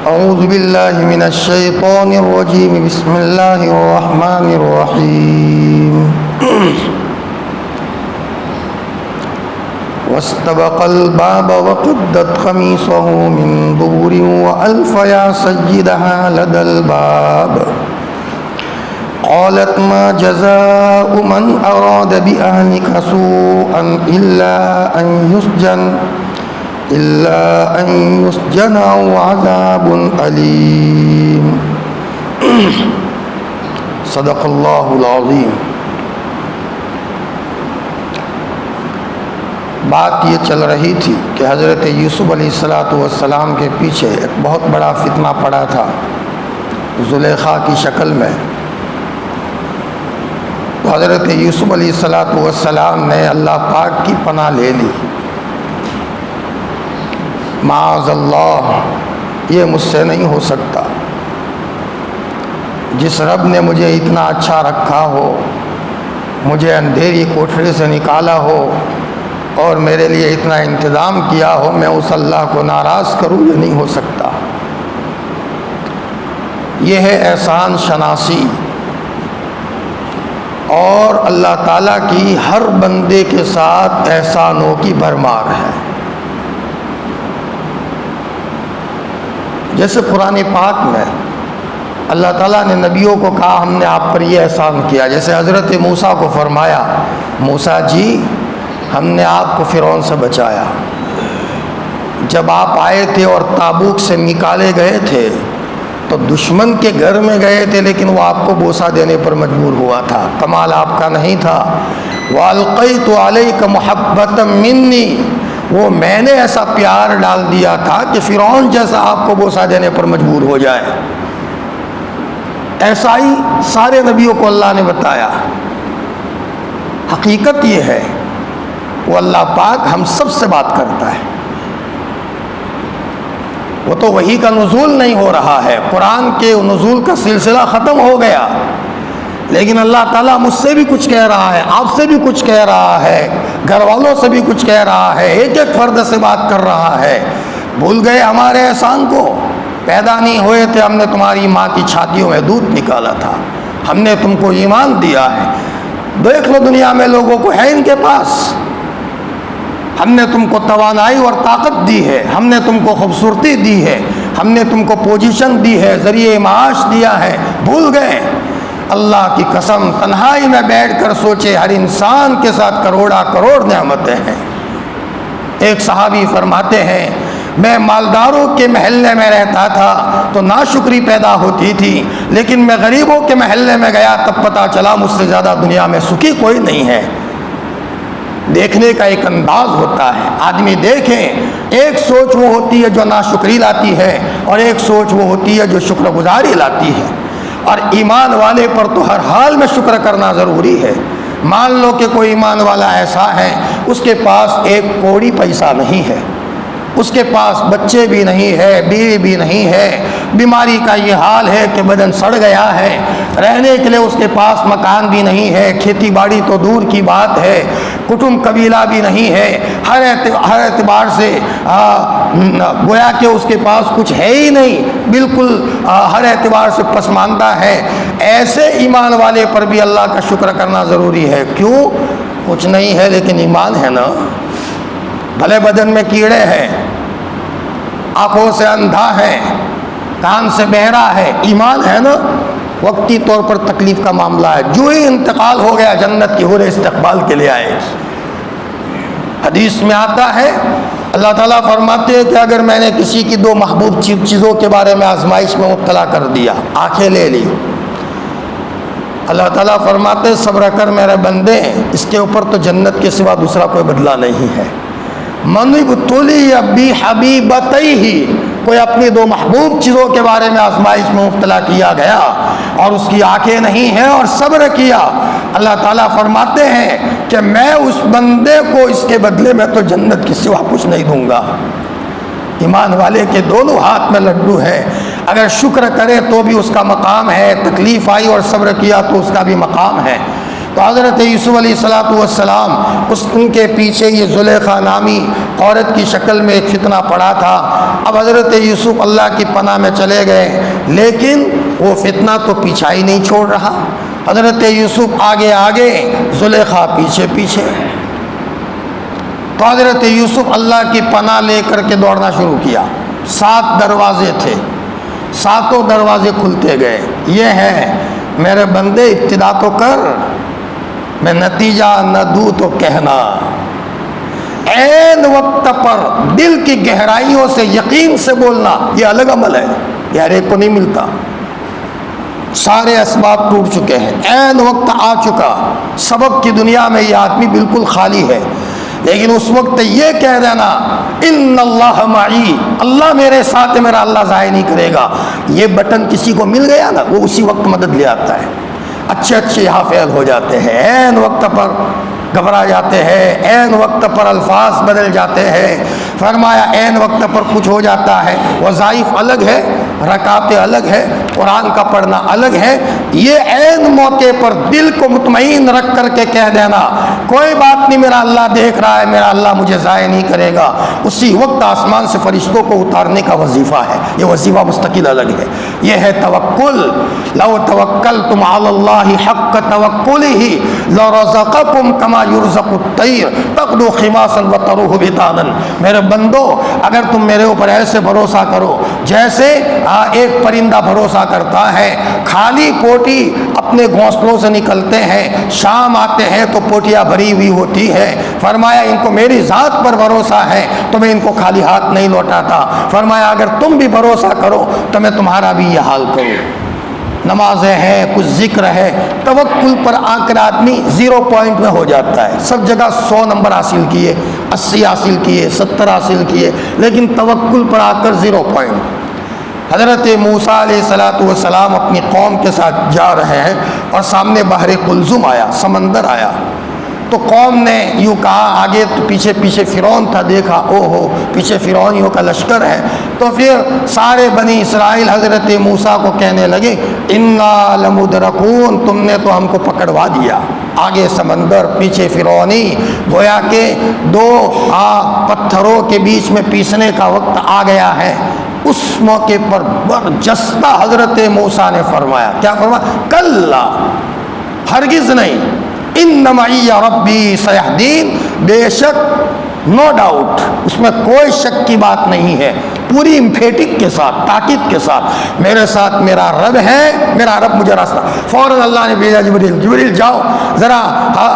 أعوذ بالله من الشيطان الرجيم بسم الله الرحمن الرحيم واستبق الباب وقدت قميصه من دبر وألف يا سيدها لدى الباب قالت ما جزاء من أراد بأهلك سوءا إلا أن يسجن أو عذاب أليم صدق اللہ العظیم۔ بات یہ چل رہی تھی کہ حضرت یوسف علیہ السلام کے پیچھے ایک بہت بڑا فتنہ پڑا تھا زلیخا کی شکل میں۔ تو حضرت یوسف علیہ السلام نے اللہ پاک کی پناہ لے لی، معاذ اللہ یہ مجھ سے نہیں ہو سکتا، جس رب نے مجھے اتنا اچھا رکھا ہو، مجھے اندھیری کوٹھری سے نکالا ہو اور میرے لیے اتنا انتظام کیا ہو، میں اس اللہ کو ناراض کروں، یہ نہیں ہو سکتا۔ یہ ہے احسان شناسی، اور اللہ تعالیٰ کی ہر بندے کے ساتھ احسانوں کی بھرمار ہے۔ جیسے قرآن پاک میں اللہ تعالیٰ نے نبیوں کو کہا ہم نے آپ پر یہ احسان کیا، جیسے حضرت موسیٰ کو فرمایا موسیٰ جی ہم نے آپ کو فرعون سے بچایا، جب آپ آئے تھے اور تابوک سے نکالے گئے تھے تو دشمن کے گھر میں گئے تھے، لیکن وہ آپ کو بوسہ دینے پر مجبور ہوا تھا، کمال آپ کا نہیں تھا۔ وَأَلْقَيْتُ عَلَيْكَ مُحَبَّةً مِّنِّي، وہ میں نے ایسا پیار ڈال دیا تھا کہ فرعون جیسا آپ کو بوسہ دینے پر مجبور ہو جائے۔ ایسا ہی سارے نبیوں کو اللہ نے بتایا۔ حقیقت یہ ہے وہ اللہ پاک ہم سب سے بات کرتا ہے، وہ تو وحی کا نزول نہیں ہو رہا ہے، قرآن کے نزول کا سلسلہ ختم ہو گیا، لیکن اللہ تعالیٰ مجھ سے بھی کچھ کہہ رہا ہے، آپ سے بھی کچھ کہہ رہا ہے، گھر والوں سے بھی کچھ کہہ رہا ہے، ایک ایک فرد سے بات کر رہا ہے۔ بھول گئے ہمارے احسان کو؟ پیدا نہیں ہوئے تھے ہم نے تمہاری ماں کی چھاتیوں میں دودھ نکالا تھا، ہم نے تم کو ایمان دیا ہے، دیکھ لو دنیا میں لوگوں کو ہے ان کے پاس، ہم نے تم کو توانائی اور طاقت دی ہے، ہم نے تم کو خوبصورتی دی ہے، ہم نے تم کو پوزیشن دی ہے، ذریعہ معاش دیا ہے، بھول گئے؟ اللہ کی قسم تنہائی میں بیٹھ کر سوچے ہر انسان کے ساتھ کروڑا کروڑ نعمتیں ہیں۔ ایک صحابی فرماتے ہیں میں مالداروں کے محلے میں رہتا تھا تو ناشکری پیدا ہوتی تھی، لیکن میں غریبوں کے محلے میں گیا تب پتہ چلا مجھ سے زیادہ دنیا میں سکھی کوئی نہیں ہے۔ دیکھنے کا ایک انداز ہوتا ہے، آدمی دیکھیں، ایک سوچ وہ ہوتی ہے جو ناشکری لاتی ہے اور ایک سوچ وہ ہوتی ہے جو شکر گزاری لاتی ہے، اور ایمان والے پر تو ہر حال میں شکر کرنا ضروری ہے۔ مان لو کہ کوئی ایمان والا ایسا ہے اس کے پاس ایک کوڑی پیسہ نہیں ہے، اس کے پاس بچے بھی نہیں ہے، بیوی بھی نہیں ہے، بیماری کا یہ حال ہے کہ بدن سڑ گیا ہے، رہنے کے لیے اس کے پاس مکان بھی نہیں ہے، کھیتی باڑی تو دور کی بات ہے، کٹم قبیلہ بھی نہیں ہے، ہر اعتبار سے گویا کہ اس کے پاس کچھ ہے ہی نہیں، بالکل ہر اعتبار سے پسماندہ ہے۔ ایسے ایمان والے پر بھی اللہ کا شکر کرنا ضروری ہے۔ کیوں؟ کچھ نہیں ہے لیکن ایمان ہے نا، بھلے بدن میں کیڑے ہیں، آنکھوں سے اندھا ہے، کان سے بہرا ہے، ایمان ہے نا، وقتی طور پر تکلیف کا معاملہ ہے، جو ہی انتقال ہو گیا جنت کی حور استقبال کے لیے آئے۔ حدیث میں آتا ہے اللہ تعالیٰ فرماتے ہیں کہ اگر میں نے کسی کی دو محبوب چیزوں کے بارے میں آزمائش میں مبتلا کر دیا، آنکھیں لے لی، اللہ تعالیٰ فرماتے صبر کر میرے بندے، اس کے اوپر تو جنت کے سوا دوسرا کوئی بدلہ نہیں ہے۔ منب تولی ابی حبیبتیہ، کوئی اپنی دو محبوب چیزوں کے بارے میں آزمائش میں مبتلا کیا گیا اور اس کی آنکھیں نہیں ہیں اور صبر کیا، اللہ تعالیٰ فرماتے ہیں کہ میں اس بندے کو اس کے بدلے میں تو جنت کے سوا کچھ نہیں دوں گا۔ ایمان والے کے دونوں ہاتھ میں لڈو ہے، اگر شکر کرے تو بھی اس کا مقام ہے، تکلیف آئی اور صبر کیا تو اس کا بھی مقام ہے۔ تو حضرت یوسف علیہ السلام ان کے پیچھے یہ زلیخا نامی عورت کی شکل میں ایک فتنہ پڑا تھا۔ اب حضرت یوسف اللہ کی پناہ میں چلے گئے، لیکن وہ فتنہ تو پیچھا ہی نہیں چھوڑ رہا۔ حضرت یوسف آگے آگے، زلیخا پیچھے پیچھے۔ تو حضرت یوسف اللہ کی پناہ لے کر کے دوڑنا شروع کیا۔ 7 دروازے تھے، 7 دروازے کھلتے گئے۔ یہ ہے میرے بندے، ابتدا تو کر، میں نتیجہ نہ دوں تو کہنا۔ عین وقت پر دل کی گہرائیوں سے یقین سے بولنا، یہ الگ عمل ہے، یہ ہر ایک کو نہیں ملتا۔ سارے اسباب ٹوٹ چکے ہیں، عین وقت آ چکا، سبب کی دنیا میں یہ آدمی بالکل خالی ہے، لیکن اس وقت یہ کہہ دینا ان اللہ معی، اللہ میرے ساتھ ہے، میرا اللہ ضائع نہیں کرے گا، یہ بٹن کسی کو مل گیا نا، وہ اسی وقت مدد لے آتا ہے۔ اچھے اچھے یہاں فعل ہو جاتے ہیں، عین وقت پر گھبرا جاتے ہیں، عین وقت پر الفاظ بدل جاتے ہیں۔ فرمایا عین وقت پر کچھ ہو جاتا ہے، وظائف الگ ہے، رکعتیں الگ ہے، قرآن کا پڑھنا الگ ہے۔ یہ عین موقع پر دل کو مطمئن رکھ کر کے کہہ دینا کوئی بات نہیں، میرا اللہ دیکھ رہا ہے، میرا اللہ مجھے ضائع نہیں کرے گا، اسی وقت آسمان سے فرشتوں کو اتارنے کا وظیفہ ہے، یہ وظیفہ مستقل الگ ہے۔ یہ ہے توکل، لو توکلتم علی اللہ حق توکلہ لرزقکم کما یرزق الطیر تغدو خماسا وتروح بطانا۔ میرے بندو، اگر تم میرے اوپر ایسے بھروسہ کرو جیسے ایک پرندہ بھروسہ کرتا ہے، خالی پوٹی اپنے گھونسلوں سے نکلتے ہیں، شام آتے ہیں تو پوٹیاں بھری ہوئی ہوتی ہے۔ فرمایا ان کو میری ذات پر بھروسہ ہے تو میں ان کو خالی ہاتھ نہیں لوٹاتا۔ فرمایا اگر تم بھی بھروسہ کرو تو میں تمہارا بھی یہ حال کروں۔ نمازیں ہیں، کچھ ذکر ہے، توکل پر آ کر آدمی 0 پوائنٹ میں ہو جاتا ہے۔ سب جگہ 100 نمبر حاصل کیے، 80 حاصل کیے، 70 حاصل کیے، لیکن توکل پر آ کر 0 پوائنٹ۔ حضرت موسیٰ علیہ السلام اپنی قوم کے ساتھ جا رہے ہیں اور سامنے بحر قلزم آیا، سمندر آیا، تو قوم نے یوں کہا، آگے تو پیچھے پیچھے فرعون تھا، دیکھا او ہو پیچھے فرعونیوں کا لشکر ہے، تو پھر سارے بنی اسرائیل حضرت موسیٰ کو کہنے لگے انا لمدرکون، تم نے تو ہم کو پکڑوا دیا۔ آگے سمندر، پیچھے فرعونی، گویا کہ 2 پتھروں کے بیچ میں پیسنے کا وقت آ گیا ہے۔ اس موقع پر برجستہ حضرت موسیٰ نے فرمایا، کیا فرمایا؟ کلا، ہرگز نہیں، ان معی ربی سیہدین، بے شک، نو ڈاؤٹ، اس میں کوئی شک کی بات نہیں ہے، پوری امپیٹک کے ساتھ، تاکید کے ساتھ، میرے ساتھ میرا رب ہے، میرا رب مجھے راستہ۔ فوراً اللہ نے بھیجا جبریل جاؤ ذرا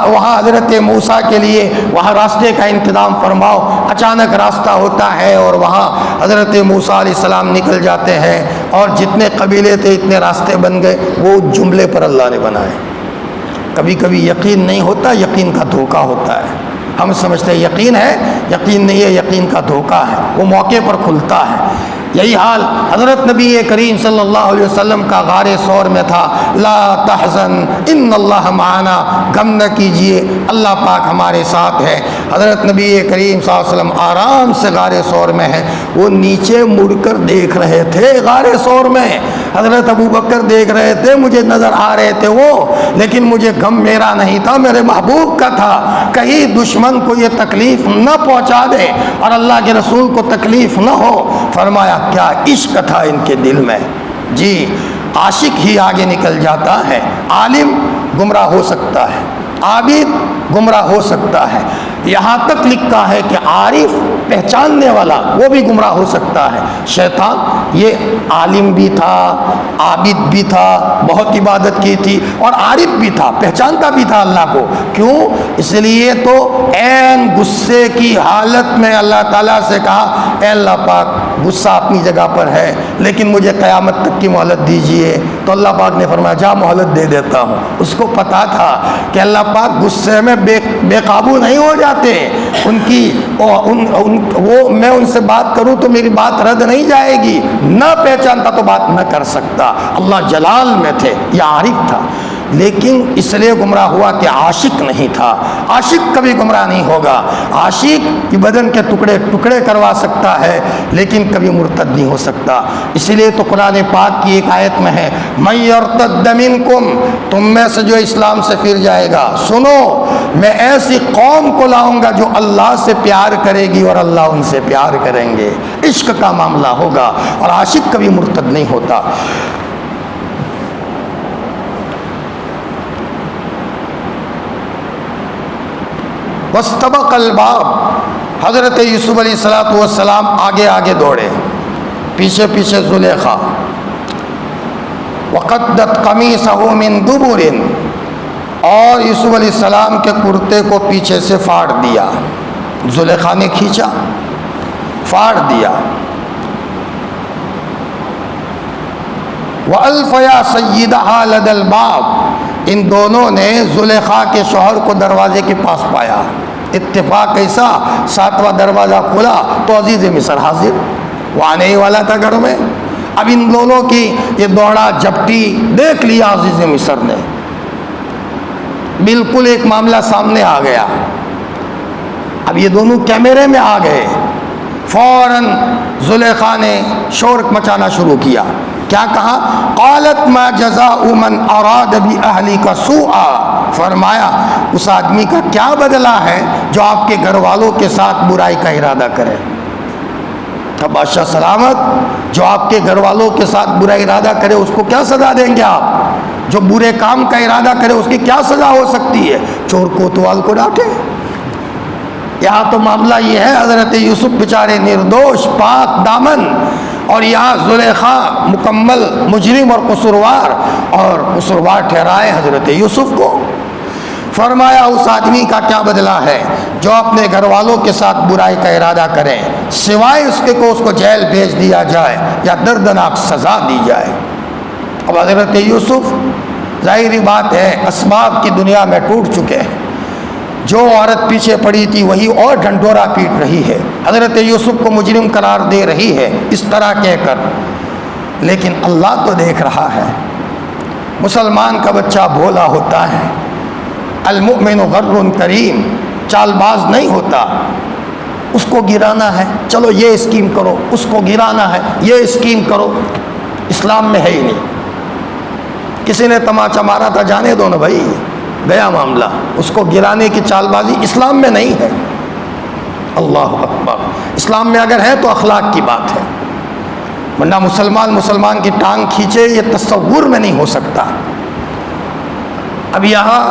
وہاں حضرت موسیٰ کے لیے وہاں راستے کا انتظام فرماؤ۔ اچانک راستہ ہوتا ہے اور وہاں حضرت موسیٰ علیہ السلام نکل جاتے ہیں، اور جتنے قبیلے تھے اتنے راستے بن گئے، وہ جملے پر اللہ نے بنائے۔ کبھی کبھی یقین نہیں ہوتا، یقین کا دھوکہ ہوتا ہے، ہم سمجھتے ہیں یقین ہے، یقین نہیں ہے، یقین کا دھوکہ ہے، وہ موقع پر کھلتا ہے۔ یہی حال حضرت نبی کریم صلی اللہ علیہ وسلم کا غار ثور میں تھا، لا تحزن ان اللہ معنا، غم نہ کیجئے، اللہ پاک ہمارے ساتھ ہے۔ حضرت نبی کریم صلی اللہ علیہ وسلم آرام سے غار ثور میں ہیں، وہ نیچے مڑ کر دیکھ رہے تھے غار ثور میں، حضرت ابو بکر دیکھ رہے تھے، مجھے نظر آ رہے تھے وہ، لیکن مجھے غم میرا نہیں تھا، میرے محبوب کا تھا، کہیں دشمن کو یہ تکلیف نہ پہنچا دے اور اللہ کے رسول کو تکلیف نہ ہو۔ فرمایا کیا عشق تھا ان کے دل میں۔ جی، عاشق ہی آگے نکل جاتا ہے، عالم گمراہ ہو سکتا ہے، عابد گمراہ ہو سکتا ہے، یہاں تک لکھا ہے کہ عارف پہچاننے والا وہ بھی گمراہ ہو سکتا ہے۔ شیطان یہ عالم بھی تھا، عابد بھی تھا، بہت عبادت کی تھی، اور عارف بھی تھا، پہچانتا بھی تھا اللہ کو۔ کیوں؟ اس لیے تو عین غصے کی حالت میں اللہ تعالیٰ سے کہا اے اللہ پاک، غصہ اپنی جگہ پر ہے لیکن مجھے قیامت تک کی مہلت دیجئے، تو اللہ پاک نے فرمایا جا مہلت دے دیتا ہوں۔ اس کو پتا تھا کہ اللہ پاک غصے میں بے قابو نہیں ہو جاتے، میں ان سے بات کروں تو میری بات رد نہیں جائے گی، نہ پہچانتا تو بات نہ کر سکتا۔ اللہ جلال میں تھے، یہ عارف تھا۔ لیکن اس لیے گمراہ ہوا کہ عاشق نہیں تھا۔ عاشق کبھی گمراہ نہیں ہوگا۔ عاشق کی بدن کے ٹکڑے ٹکڑے کروا سکتا ہے لیکن کبھی مرتد نہیں ہو سکتا۔ اسی لیے تو قرآن پاک کی ایک آیت میں ہے من یرتد منکم، تم میں سے جو اسلام سے پھر جائے گا، سنو میں ایسی قوم کو لاؤں گا جو اللہ سے پیار کرے گی اور اللہ ان سے پیار کریں گے، عشق کا معاملہ ہوگا، اور عاشق کبھی مرتد نہیں ہوتا۔ واستبق الباب، حضرت یوسف علیہ السلام آگے آگے دوڑے، پیچھے پیچھے زلیخا۔ وقدت قمیصہ من دبر، اور یوسف علیہ السلام کے کرتے کو پیچھے سے پھاڑ دیا، زلیخا نے کھینچا، پھاڑ دیا۔ وَأَلْفَ يَا سَيِّدَهَا لَدَى الْبَابِ، ان دونوں نے زلیخا کے شوہر کو دروازے کے پاس پایا۔ اتفاق ایسا، ساتواں دروازہ کھلا تو عزیز مصر حاضر، وہ آنے ہی والا تھا گھر میں۔ اب ان دونوں کی یہ دوڑا جھپٹی دیکھ لیا عزیز مصر نے، بالکل ایک معاملہ سامنے آ گیا۔ اب یہ دونوں کیمرے میں آ گئے، فوراً زلیخا نے شور مچانا شروع کیا۔ کیا کہا؟ قالت ما جزاء من اراد باہلک سوءا، فرمایا اس آدمی کا کیا بدلہ ہے جو آپ کے گھر والوں کے ساتھ برائی کا ارادہ کرے۔ تو بادشاہ سلامت، جو آپ کے گھر والوں کے ساتھ برا ارادہ کرے اس کو کیا سزا دیں گے آپ؟ جو برے کام کا ارادہ کرے اس کی کیا سزا ہو سکتی ہے؟ چور کوتوال کو ڈانٹے۔ یہاں تو معاملہ یہ ہے حضرت یوسف بیچارے نردوش پاک دامن، اور یہاں زلیخا مکمل مجرم اور قصوروار ٹھہرائے حضرت یوسف کو۔ فرمایا اس آدمی کا کیا بدلہ ہے جو اپنے گھر والوں کے ساتھ برائی کا ارادہ کریں، سوائے اس کے کو اس کو جیل بھیج دیا جائے یا دردناک سزا دی جائے۔ اب حضرت یوسف ظاہری بات ہے اسباب کی دنیا میں ٹوٹ چکے ہیں، جو عورت پیچھے پڑی تھی وہی اور ڈھنڈورا پیٹ رہی ہے، حضرت یوسف کو مجرم قرار دے رہی ہے اس طرح کہہ کر، لیکن اللہ تو دیکھ رہا ہے۔ مسلمان کا بچہ بھولا ہوتا ہے، المؤمن غر کریم، چال باز نہیں ہوتا۔ اس کو گرانا ہے چلو یہ اسکیم کرو، اس کو گرانا ہے یہ اسکیم کرو، اسلام میں ہے ہی نہیں۔ کسی نے تماچا مارا تھا، جانے دو نا بھائی، گیا معاملہ، اس کو گرانے کی چال بازی اسلام میں نہیں ہے۔ اللہ اکبر، اسلام میں اگر ہے تو اخلاق کی بات ہے، ورنہ مسلمان کی ٹانگ کھینچے یہ تصور میں نہیں ہو سکتا۔ اب یہاں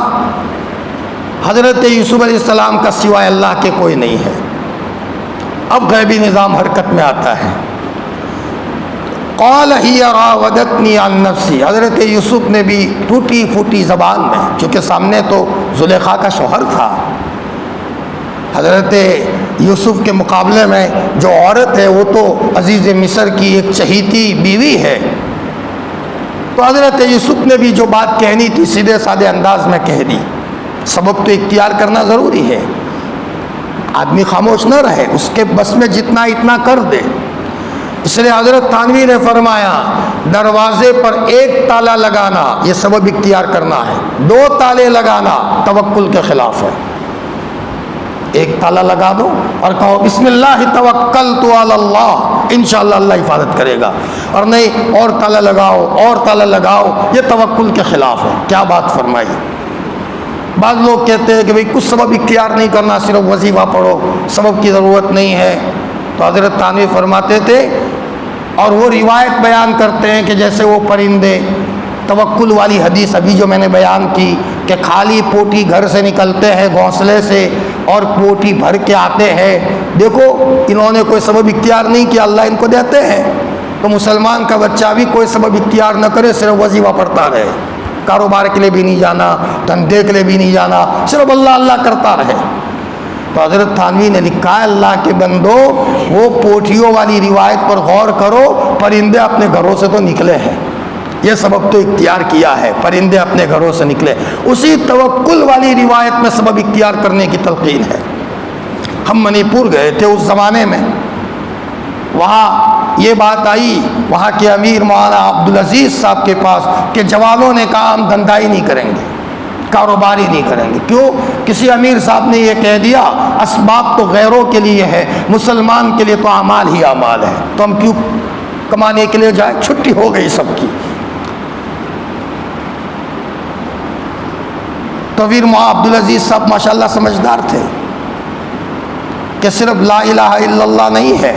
حضرت یوسف علیہ السلام کا سوائے اللہ کے کوئی نہیں ہے۔ اب غیبی نظام حرکت میں آتا ہے۔ قال ہی راودتنی عن نفسی، حضرت یوسف نے بھی ٹوٹی پھوٹی زبان میں، چونکہ سامنے تو زلیخا کا شوہر تھا، حضرت یوسف کے مقابلے میں جو عورت ہے وہ تو عزیز مصر کی ایک چہیتی بیوی ہے، تو حضرت یوسف نے بھی جو بات کہنی تھی سیدھے سادے انداز میں کہہ دی۔ سبب تو اختیار کرنا ضروری ہے، آدمی خاموش نہ رہے، اس کے بس میں جتنا اتنا کر دے۔ اس لیے حضرت تھانوی نے فرمایا دروازے پر ایک تالا لگانا یہ سبب اختیار کرنا ہے، 2 تالے لگانا توکل کے خلاف ہے۔ ایک تالا لگا دو اور کہو بسم اللہ توکلت علی اللہ، انشاءاللہ اللہ حفاظت کرے گا، اور نہیں اور تالا لگاؤ اور تالا لگاؤ، یہ توکل کے خلاف ہے۔ کیا بات فرمائی۔ بعض لوگ کہتے ہیں کہ بھئی کچھ سبب اختیار نہیں کرنا، صرف وظیفہ پڑھو، سبب کی ضرورت نہیں ہے۔ تو حضرت تھانوی فرماتے تھے، اور وہ روایت بیان کرتے ہیں کہ جیسے وہ پرندے، توکل والی حدیث ابھی جو میں نے بیان کی کہ خالی پوٹی گھر سے نکلتے ہیں گھونسلے سے اور پوٹی بھر کے آتے ہیں، دیکھو انہوں نے کوئی سبب اختیار نہیں کیا، اللہ ان کو دیتے ہیں۔ تو مسلمان کا بچہ بھی کوئی سبب اختیار نہ کرے، صرف وظیفہ پڑھتا رہے، کاروبار کے لیے بھی نہیں جانا، دھندے کے لیے بھی نہیں جانا، صرف اللہ اللہ کرتا رہے۔ تو حضرت تھانوی نے لکھا ہے اللہ کے بندو وہ پوٹھیوں والی روایت پر غور کرو، پرندے اپنے گھروں سے تو نکلے ہیں، یہ سبب تو اختیار کیا ہے، پرندے اپنے گھروں سے نکلے۔ اسی توکل والی روایت میں سبب اختیار کرنے کی تلقین ہے۔ ہم منی پور گئے تھے اس زمانے میں، وہاں یہ بات آئی وہاں کے امیر مولانا عبدالعزیز صاحب کے پاس کہ جوانوں نے کہا ہم دھندائی نہیں کریں گے، کاروباری نہیں کریں گے۔ کیوں؟ کسی امیر صاحب نے یہ کہہ دیا اسباب تو غیروں کے لیے ہے، مسلمان کے لیے تو اعمال ہی اعمال ہے، تو ہم کیوں کمانے کے لیے جائیں؟ چھٹی ہو گئی سب کی۔ تو پھر عبدالعزیز صاحب ماشاءاللہ سمجھدار تھے کہ صرف لا الہ الا اللہ نہیں ہے،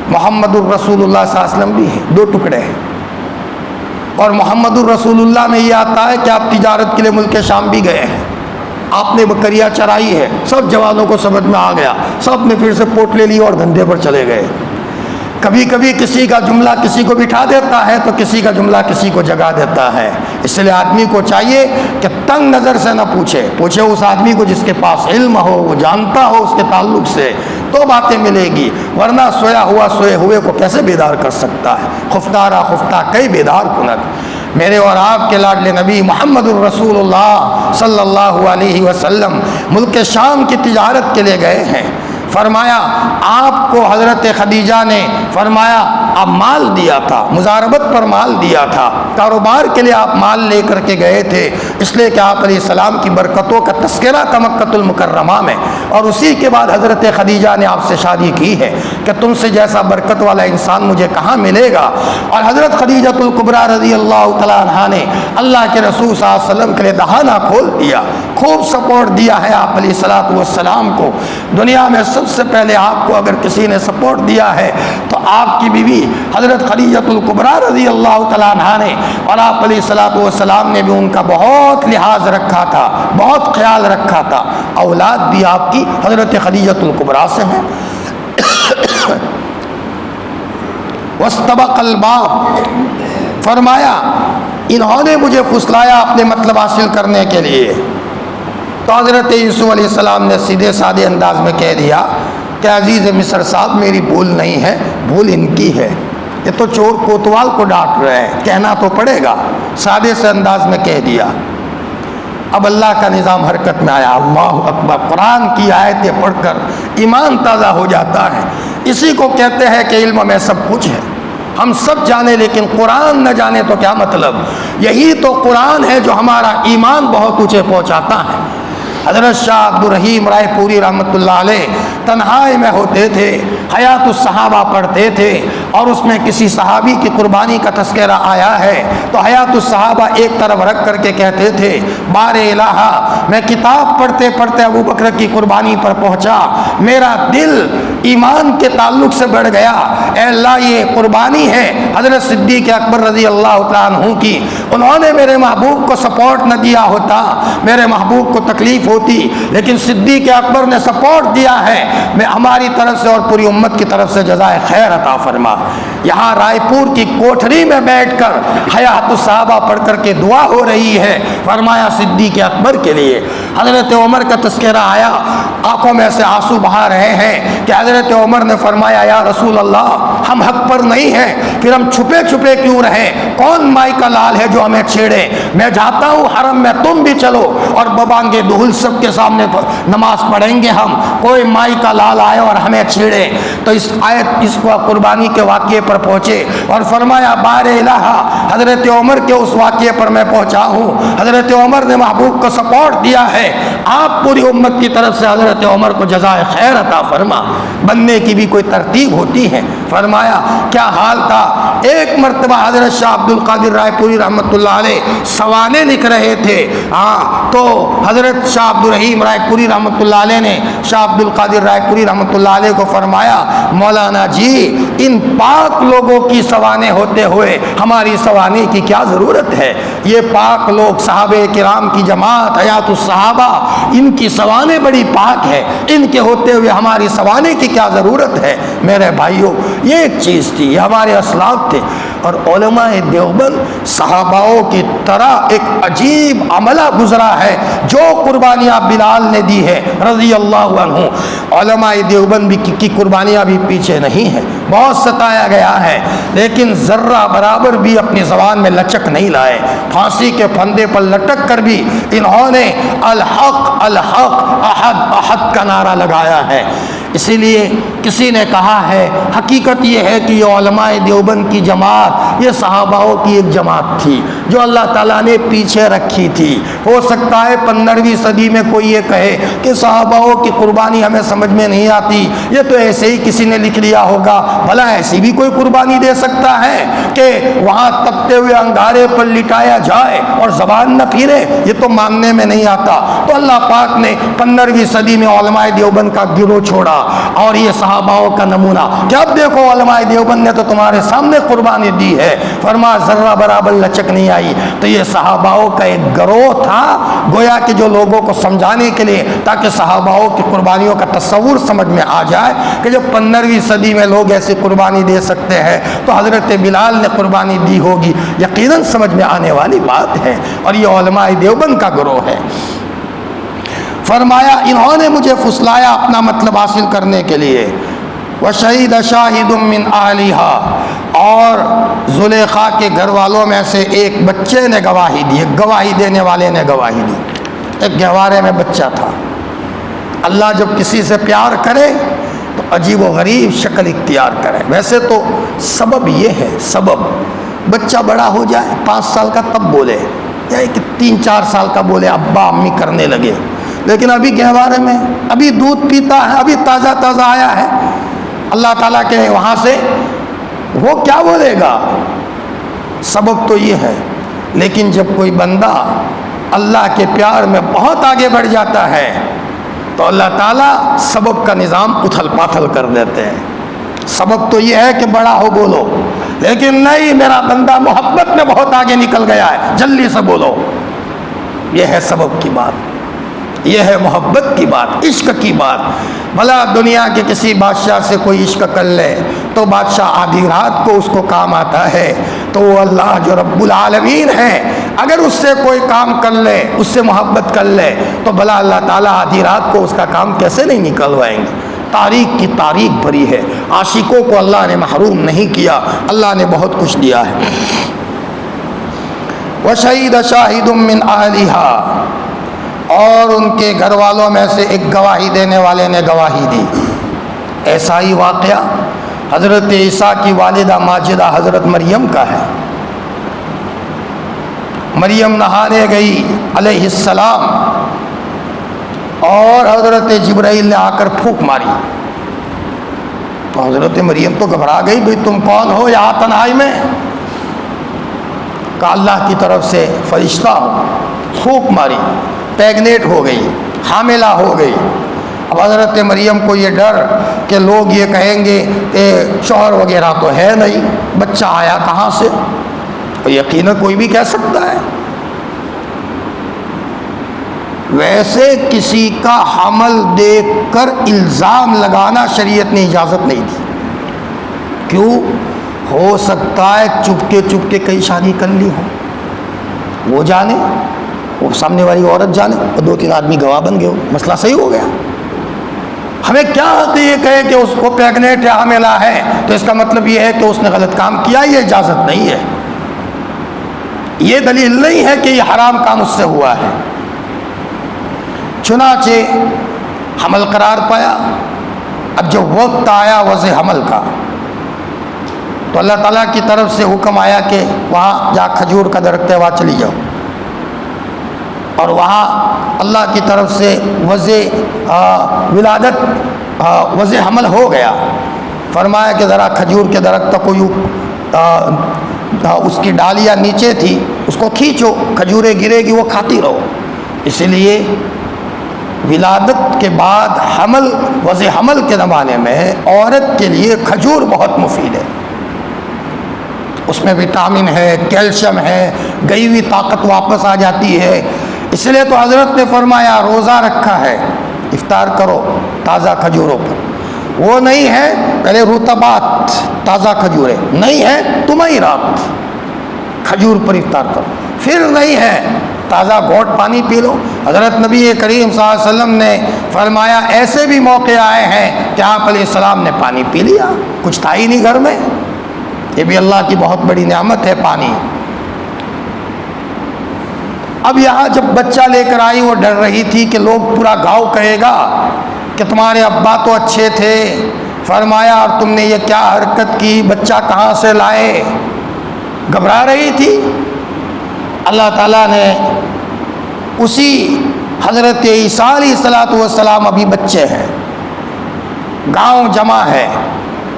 محمد الرسول اللہ صلی اللہ علیہ وسلم بھی ہے، دو ٹکڑے ہیں۔ اور محمد الرسول اللہ میں یہ آتا ہے کہ آپ تجارت کے لیے ملک شام بھی گئے ہیں، آپ نے بکریاں چرائی ہے، سب جوانوں کو سمجھ میں آ گیا، سب نے پھر سے پوٹ لے لی اور دھندے پر چلے گئے۔ کبھی کبھی کسی کا جملہ کسی کو بٹھا دیتا ہے تو کسی کا جملہ کسی کو جگا دیتا ہے، اس لیے آدمی کو چاہیے کہ تنگ نظر سے نہ پوچھے اس آدمی کو جس کے پاس علم ہو، وہ جانتا ہو اس کے تعلق سے، تو باتیں ملے گی، ورنہ سویا ہوا سوئے ہوئے کو کیسے بیدار کر سکتا ہے؟ خفتارہ خفتہ کئی بیدار کنک۔ میرے اور آپ کے لاڈلے نبی محمد الرسول اللہ صلی اللہ علیہ وسلم ملک شام کی تجارت کے لیے گئے ہیں۔ فرمایا آپ کو حضرت خدیجہ نے فرمایا آپ مال دیا تھا، مزاربت پر مال دیا تھا، کاروبار کے لیے آپ مال لے کر کے گئے تھے، اس لیے کہ آپ علیہ السلام کی برکتوں کا تذکرہ تھا مکۃ المکرمہ میں، اور اسی کے بعد حضرت خدیجہ نے آپ سے شادی کی ہے کہ تم سے جیسا برکت والا انسان مجھے کہاں ملے گا۔ اور حضرت خدیجہ الکبریٰ رضی اللہ تعالیٰ عنہا نے اللہ کے رسول صلی اللہ علیہ وسلم کے لیے دہانہ کھول دیا، خوب سپورٹ دیا ہے آپ علیہ السلام کو۔ دنیا میں سب سے پہلے آپ کو اگر کسی نے سپورٹ دیا ہے تو آپ کی بیوی حضرت خدیجہ الکبریٰ رضی اللہ تعالیٰ عنہا نے، اور آپ علیہ السلام نے بھی ان کا بہت لحاظ رکھا تھا، بہت خیال رکھا تھا۔ اولاد بھی آپ کی حضرت خدیجہ الکبریٰ سے ہیں۔ واستبق الباب، فرمایا انہوں نے مجھے پھسلایا اپنے مطلب حاصل کرنے کے لیے، تو حضرت یوسف علیہ السلام نے سیدھے سادے انداز میں کہہ دیا کہ عزیز مصر صاحب میری بھول نہیں ہے، بھول ان کی ہے، یہ تو چور کوتوال کو ڈانٹ رہے ہیں، کہنا تو پڑے گا، سادے سے انداز میں کہہ دیا۔ اب اللہ کا نظام حرکت میں آیا، اللہ اکبر، قرآن کی آیتیں پڑھ کر ایمان تازہ ہو جاتا ہے۔ اسی کو کہتے ہیں کہ علم میں سب کچھ ہے، ہم سب جانے لیکن قرآن نہ جانے تو کیا مطلب؟ یہی تو قرآن ہے جو ہمارا ایمان بہت اونچے پہنچاتا ہے۔ حضرت شاہ عبد الرحیم رائے پوری رحمۃ اللہ علیہ تنہائی میں ہوتے تھے، حیات الصحابہ پڑھتے تھے، اور اس میں کسی صحابی کی قربانی کا تذکرہ آیا ہے تو حیات الصحابہ ایک طرف رکھ کر کے کہتے تھے بار الہ، میں کتاب پڑھتے پڑھتے ابو بکر کی قربانی پر پہنچا، میرا دل ایمان کے تعلق سے بڑھ گیا، اے اللہ یہ قربانی ہے حضرت صدیق اکبر رضی اللہ تعالیٰ عنہ کی، انہوں نے میرے محبوب کو سپورٹ نہ دیا ہوتا، میرے محبوب کو تکلیف ہوتی، لیکن صدیق اکبر نے سپورٹ دیا ہے، میں ہماری طرف سے اور پوری امت کی طرف سے جزائے خیر عطا فرما۔ یہاں رائے پور کی کوٹھری میں بیٹھ کر حیات الصحابہ پڑھ کر کے دعا ہو رہی ہے، فرمایا صدیق اکبر کے لیے۔ حضرت عمر کا تذکرہ آیا، آنکھوں میں سے آنسو بہا رہے ہیں کہ حضرت عمر نے فرمایا یا رسول اللہ ہم حق پر نہیں ہیں، پھر ہم چھپے چھپے کیوں رہیں؟ کون مائی کا لال ہے جو ہمیں چھیڑے؟ میں جاتا ہوں حرم میں، تم بھی چلو، اور ببانگے دہل سب کے سامنے نماز پڑھیں گے ہم، کوئی مائی کا لال آئے اور ہمیں چھیڑے۔ تو اس آیت اس کو قربانی کے واقعے پر پہنچے اور فرمایا بار الہ، حضرت عمر کے اس واقعے پر میں پہنچا ہوں، حضرت عمر نے محبوب کو سپورٹ دیا ہے، آپ پوری امت کی طرف سے حضرت عمر کو جزائے خیر عطا فرما۔ بننے کی بھی کوئی ترتیب ہوتی ہے۔ فرمایا کیا حال تھا، ایک مرتبہ حضرت شاہ عبد القادر رائے پوری رحمۃ اللہ علیہ سوانے لکھ رہے تھے، تو حضرت شاہ عبد الرحیم رائے پوری رحمۃ اللہ علیہ نے شاہ عبد القادر رائے پوری رحمۃ اللہ علیہ کو فرمایا مولانا جی ان پاک لوگوں کی سوانے ہوتے ہوئے ہماری سوانے کی کیا ضرورت ہے؟ یہ پاک لوگ صحابہ کرام کی جماعت حیات الصحابہ، ان کی سوانے بڑی پاک ہے، ان کے ہوتے ہوئے ہماری سوانے کی کیا ضرورت ہے؟ میرے بھائیوں یہ ایک چیز تھی، یہ ہمارے اسلاف تھے، اور علماء دیوبند صحاباؤں کی طرح ایک عجیب عملہ گزرا ہے جو قربانیاں بلال نے دی ہے رضی اللہ عنہ۔ علماء دیوبند کی قربانیاں بھی پیچھے نہیں ہیں، بہت ستایا گیا ہے، لیکن ذرہ برابر بھی اپنی زبان میں لچک نہیں لائے، پھانسی کے پھندے پر لٹک کر بھی انہوں نے الحق الحق احد احد کا نعرہ لگایا ہے۔ اسی لیے کسی نے کہا ہے حقیقت یہ ہے کہ یہ علماء دیوبند کی جماعت یہ صحاباؤں کی ایک جماعت تھی جو اللہ تعالیٰ نے پیچھے رکھی تھی۔ ہو سکتا ہے 15ویں صدی میں کوئی یہ کہے کہ صحاباؤں کی قربانی ہمیں سمجھ میں نہیں آتی، یہ تو ایسے ہی کسی نے لکھ لیا ہوگا۔ بھلا ایسی بھی کوئی قربانی دے سکتا ہے کہ وہاں تپتے ہوئے انگارے پر لٹایا جائے اور زبان نہ پھرے؟ یہ تو ماننے میں نہیں آتا۔ تو اللہ پاک نے 15ویں صدی میں علماء دیوبند کا گروہ چھوڑا اور یہ صحاباؤں کا نمونہ کہ اب دیکھو علماء دیوبند نے تو تمہارے سامنے قربانی دی ہے، فرما ذرہ برابر لچک نہیں آئی۔ تو یہ صحاباؤں کا ایک گروہ تھا، گویا کہ جو لوگوں کو سمجھانے کے لیے تاکہ صحاباؤں کی قربانیوں کا تصور سمجھ میں آ جائے کہ جب 15ویں صدی میں لوگ ایسی قربانی دے سکتے ہیں تو حضرت بلال نے قربانی دی ہوگی، یقیناً سمجھ میں آنے والی بات ہے۔ اور یہ علماء دیوبند کا گروہ ہے۔ فرمایا انہوں نے مجھے پھسلایا اپنا مطلب حاصل کرنے کے لیے۔ وَشَهِدَ شَاهِدٌ مِّنْ أَهْلِهَا، اور زلیخا کے گھر والوں میں سے ایک بچے نے گواہی دی، ایک گواہی دینے والے نے گواہی دی۔ ایک گہوارے میں بچہ تھا۔ اللہ جب کسی سے پیار کرے تو عجیب و غریب شکل اختیار کرے۔ ویسے تو سبب یہ ہے، سبب بچہ بڑا ہو جائے 5 سال کا تب بولے، یا 3-4 سال کا بولے ابا امی کرنے لگے، لیکن ابھی گہوارے میں ابھی دودھ پیتا ہے، ابھی تازہ تازہ آیا ہے، اللہ تعالیٰ کے وہاں سے وہ کیا بولے گا؟ سبب تو یہ ہے۔ لیکن جب کوئی بندہ اللہ کے پیار میں بہت آگے بڑھ جاتا ہے تو اللہ تعالیٰ سبب کا نظام اتھل پاتھل کر دیتے ہیں۔ سبب تو یہ ہے کہ بڑا ہو بولو، لیکن نہیں، میرا بندہ محبت میں بہت آگے نکل گیا ہے، جلدی سے بولو۔ یہ ہے سبب کی بات، یہ ہے محبت کی بات، عشق کی بات۔ بھلا دنیا کے کسی بادشاہ سے کوئی عشق کر لے تو بادشاہ آدھی رات کو اس کو کام آتا ہے، تو وہ اللہ جو رب العالمین ہے اگر اس سے کوئی کام کر لے، اس سے محبت کر لے، تو بھلا اللہ تعالیٰ آدھی رات کو اس کا کام کیسے نہیں نکلوائیں گے؟ تاریخ کی تاریخ بھری ہے، عاشقوں کو اللہ نے محروم نہیں کیا، اللہ نے بہت کچھ دیا ہے۔ وَشَهِدَ شَاهِدٌ مِّنْ أَهْلِهَا، اور ان کے گھر والوں میں سے ایک گواہی دینے والے نے گواہی دی۔ ایسا ہی واقعہ حضرت عیسیٰ کی والدہ ماجدہ حضرت مریم کا ہے۔ مریم نہانے گئی علیہ السلام اور حضرت جبرائیل نے آ کر پھونک ماری، تو حضرت مریم تو گھبرا گئی، بھئی تم کون ہو یہاں تنہائی میں؟ کہا اللہ کی طرف سے فرشتہ ہو۔ پھونک ماری، پیگنیٹ ہو گئی، حاملہ ہو گئی۔ اب حضرت مریم کو یہ ڈر کہ لوگ یہ کہیں گے کہ شوہر وغیرہ تو ہے نہیں، بچہ آیا کہاں سے؟ یقیناً کوئی بھی کہہ سکتا ہے۔ ویسے کسی کا حمل دیکھ کر الزام لگانا شریعت نے اجازت نہیں دی۔ کیوں؟ ہو سکتا ہے چپکے چپکے کئی شادی کر لی ہو، وہ جانے، وہ سامنے والی عورت جانے، اور 2-3 آدمی گواہ بن گئے ہو، مسئلہ صحیح ہو گیا۔ ہمیں کیا حق یہ کہے کہ اس کو پیگنیٹ یا حاملہ ہے تو اس کا مطلب یہ ہے کہ اس نے غلط کام کیا؟ یہ اجازت نہیں ہے، یہ دلیل نہیں ہے کہ یہ حرام کام اس سے ہوا ہے۔ چنانچہ حمل قرار پایا۔ اب جب وقت آیا وضع حمل کا تو اللہ تعالیٰ کی طرف سے حکم آیا کہ وہاں جا کھجور کا درخت ہے وہاں چلی جاؤ، اور وہاں اللہ کی طرف سے وضع ولادت وضع حمل ہو گیا۔ فرمایا کہ ذرا کھجور کے درخت کو یوں اس کی ڈالیاں نیچے تھی، اس کو کھینچو، کھجوریں گرے گی وہ کھاتی رہو۔ اسی لیے ولادت کے بعد حمل، وضع حمل کے زمانے میں عورت کے لیے کھجور بہت مفید ہے، اس میں وٹامن ہے، کیلشیم ہے، گئی ہوئی طاقت واپس آ جاتی ہے۔ اس لیے تو حضرت نے فرمایا روزہ رکھا ہے، افطار کرو تازہ کھجوروں پر، وہ نہیں ہے پہلے رطبات تازہ کھجوریں، نہیں ہے تمہیں رات کھجور پر افطار کرو، پھر نہیں ہے تازہ گھونٹ پانی پی لو۔ حضرت نبی کریم صلی اللہ علیہ وسلم نے فرمایا ایسے بھی موقع آئے ہیں کہ آپ علیہ السلام نے پانی پی لیا، کچھ تھا ہی نہیں گھر میں، یہ بھی اللہ کی بہت بڑی نعمت ہے پانی۔ اب یہاں جب بچہ لے کر آئی وہ ڈر رہی تھی کہ لوگ پورا گاؤں کہے گا کہ تمہارے ابا تو اچھے تھے. فرمایا اور تم نے یہ کیا حرکت کی, بچہ کہاں سے لائے؟ گھبرا رہی تھی. اللہ تعالیٰ نے اسی حضرت عیسیٰ علیہ السلام ابھی بچے ہیں, گاؤں جمع ہے,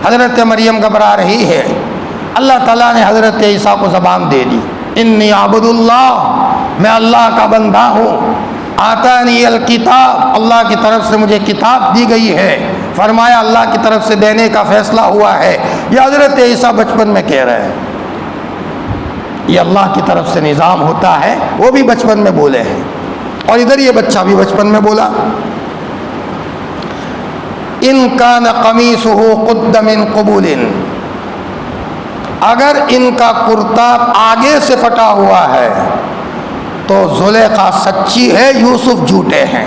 حضرت مریم گھبرا رہی ہے. اللہ تعالیٰ نے حضرت عیسیٰ کو زبان دے دی, انی عبد اللہ, میں اللہ کا بندہ ہوں. آتانی الکتاب, اللہ کی طرف سے مجھے کتاب دی گئی ہے. فرمایا اللہ کی طرف سے دینے کا فیصلہ ہوا ہے. یہ حضرت عیسیٰ بچپن میں کہہ رہے ہیں, یہ اللہ کی طرف سے نظام ہوتا ہے. وہ بھی بچپن میں بولے ہیں, اور ادھر یہ بچہ بھی بچپن میں بولا. ان کان قمیصہ قد من قبول, اگر ان کا کرتا آگے سے پھٹا ہوا ہے تو زلیخا سچی ہے, یوسف جھوٹے ہیں.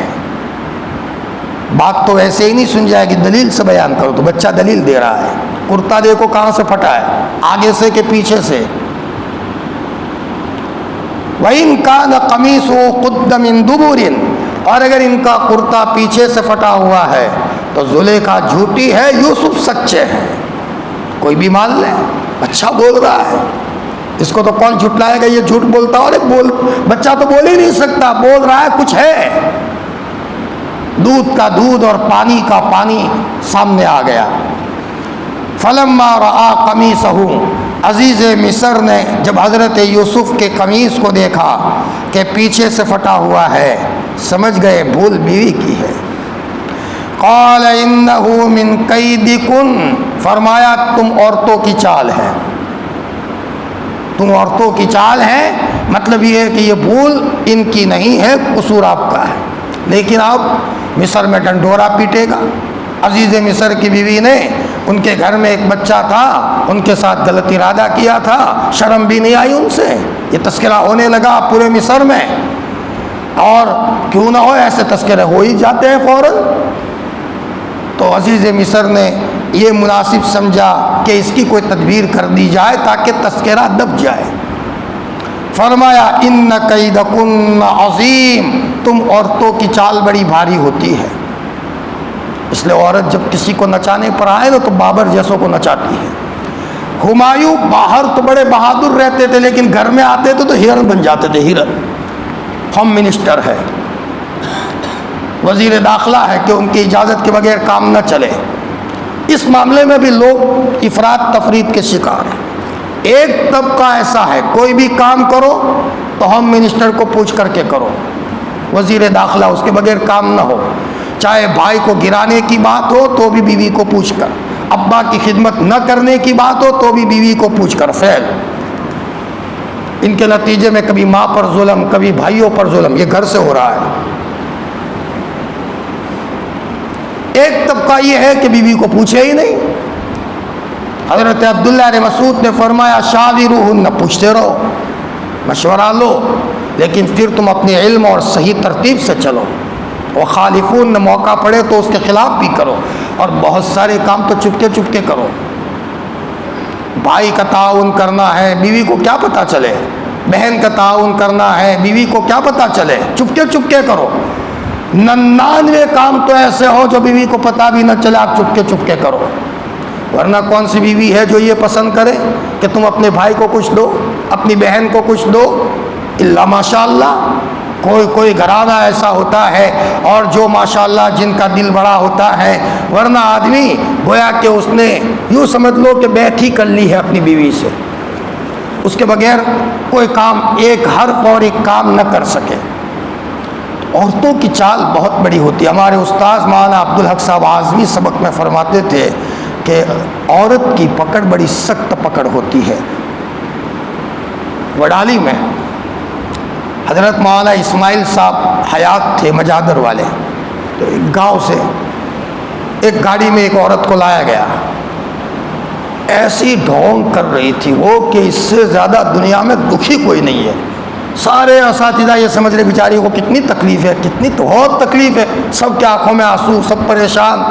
بات تو ایسے ہی نہیں سن جائے گی, دلیل سے بیان کرو. تو بچہ دلیل دے رہا ہے, کرتا دیکھو کہاں سے پھٹا ہے, آگے سے کہ پیچھے سے. وَإِن كَانَ قَمِيصُهُ قُدَّ مِن دُبُرٍ, اور اگر ان کا کرتا پیچھے سے پھٹا ہوا ہے تو زلیخا جھوٹی ہے, یوسف سچے ہیں. کوئی بھی مان لے, اچھا بول رہا ہے, اس کو تو کون جھٹلائے گا, یہ جھوٹ بولتا. اور بچہ تو بول ہی نہیں سکتا, بول رہا ہے کچھ ہے. دودھ کا دودھ اور پانی کا پانی سامنے آ گیا. فلما رآ قمیصہ, عزیز مصر نے جب حضرت یوسف کے قمیص کو دیکھا کہ پیچھے سے پھٹا ہوا ہے, سمجھ گئے بھول بیوی کی ہے. قال انہ من کیدکن, فرمایا تم عورتوں کی چال ہے, تم عورتوں کی چال ہے. مطلب یہ ہے کہ یہ بھول ان کی نہیں ہے, قصور آپ کا ہے. لیکن اب مصر میں ڈنڈورا پیٹے گا. عزیز مصر کی بیوی نے, ان کے گھر میں ایک بچہ تھا, ان کے ساتھ غلط ارادہ کیا تھا, شرم بھی نہیں آئی ان سے. یہ تذکرہ ہونے لگا پورے مصر میں, اور کیوں نہ ہو, ایسے تذکرے ہو ہی جاتے ہیں فوراً. تو عزیز مصر نے یہ مناسب سمجھا کہ اس کی کوئی تدبیر کر دی جائے تاکہ تذکرہ دب جائے. فرمایا ان کیدکن عظیم, تم عورتوں کی چال بڑی بھاری ہوتی ہے. اس لیے عورت جب کسی کو نچانے پر آئے نا تو بابر جیسوں کو نچاتی ہے. ہمایوں باہر تو بڑے بہادر رہتے تھے, لیکن گھر میں آتے تھے تو ہرن بن جاتے تھے. ہرن ہوم منسٹر ہے, وزیر داخلہ ہے, کہ ان کی اجازت کے بغیر کام نہ چلے. اس معاملے میں بھی لوگ افراد تفرید کے شکار ہیں. ایک طبقہ ایسا ہے, کوئی بھی کام کرو تو ہوم منسٹر کو پوچھ کر کے کرو, وزیر داخلہ, اس کے بغیر کام نہ ہو. چاہے بھائی کو گرانے کی بات ہو تو بھی بیوی کو پوچھ کر, ابا کی خدمت نہ کرنے کی بات ہو تو بھی بیوی کو پوچھ کر. فعل ان کے نتیجے میں کبھی ماں پر ظلم, کبھی بھائیوں پر ظلم, یہ گھر سے ہو رہا ہے. ایک طبقہ یہ ہے کہ بیوی کو پوچھے ہی نہیں. حضرت عبداللہ بن مسعود نے فرمایا شاورہن, پوچھتے رہو, مشورہ لو, لیکن پھر تم اپنے علم اور صحیح ترتیب سے چلو. وخالفون, نے موقع پڑے تو اس کے خلاف بھی کرو, اور بہت سارے کام تو چپکے چپکے کرو. بھائی کا تعاون کرنا ہے, بیوی کو کیا پتہ چلے. بہن کا تعاون کرنا ہے, بیوی کو کیا پتہ چلے. چپکے چپکے کرو. 99 کام تو ایسے ہو جو بیوی کو پتہ بھی نہ چلے, آپ چپکے چپکے کرو. ورنہ کون سی بیوی ہے جو یہ پسند کرے کہ تم اپنے بھائی کو کچھ دو, اپنی بہن کو کچھ دو. الا ماشاء اللہ, کوئی گھرانہ ایسا ہوتا ہے, اور جو ماشاءاللہ جن کا دل بڑا ہوتا ہے. ورنہ آدمی گویا کہ اس نے یوں سمجھ لو کہ بیٹھ ہی کر لی ہے اپنی بیوی سے, اس کے بغیر کوئی کام, ایک حرف اور ایک کام نہ کر سکے. عورتوں کی چال بہت بڑی ہوتی ہے. ہمارے استاذ مولانا عبدالحق صاحب اعظمی سبق میں فرماتے تھے کہ عورت کی پکڑ بڑی سخت پکڑ ہوتی ہے. وڈالی میں حضرت مولانا اسماعیل صاحب حیات تھے, مجادر والے. تو ایک گاؤں سے ایک گاڑی میں ایک عورت کو لایا گیا. ایسی ڈھونگ کر رہی تھی وہ کہ اس سے زیادہ دنیا میں دکھی کوئی نہیں ہے. سارے اساتذہ یہ سمجھ رہے بیچاری کو کتنی تکلیف ہے, کتنی تو بہت تکلیف ہے. سب کے آنکھوں میں آنسو, سب پریشان.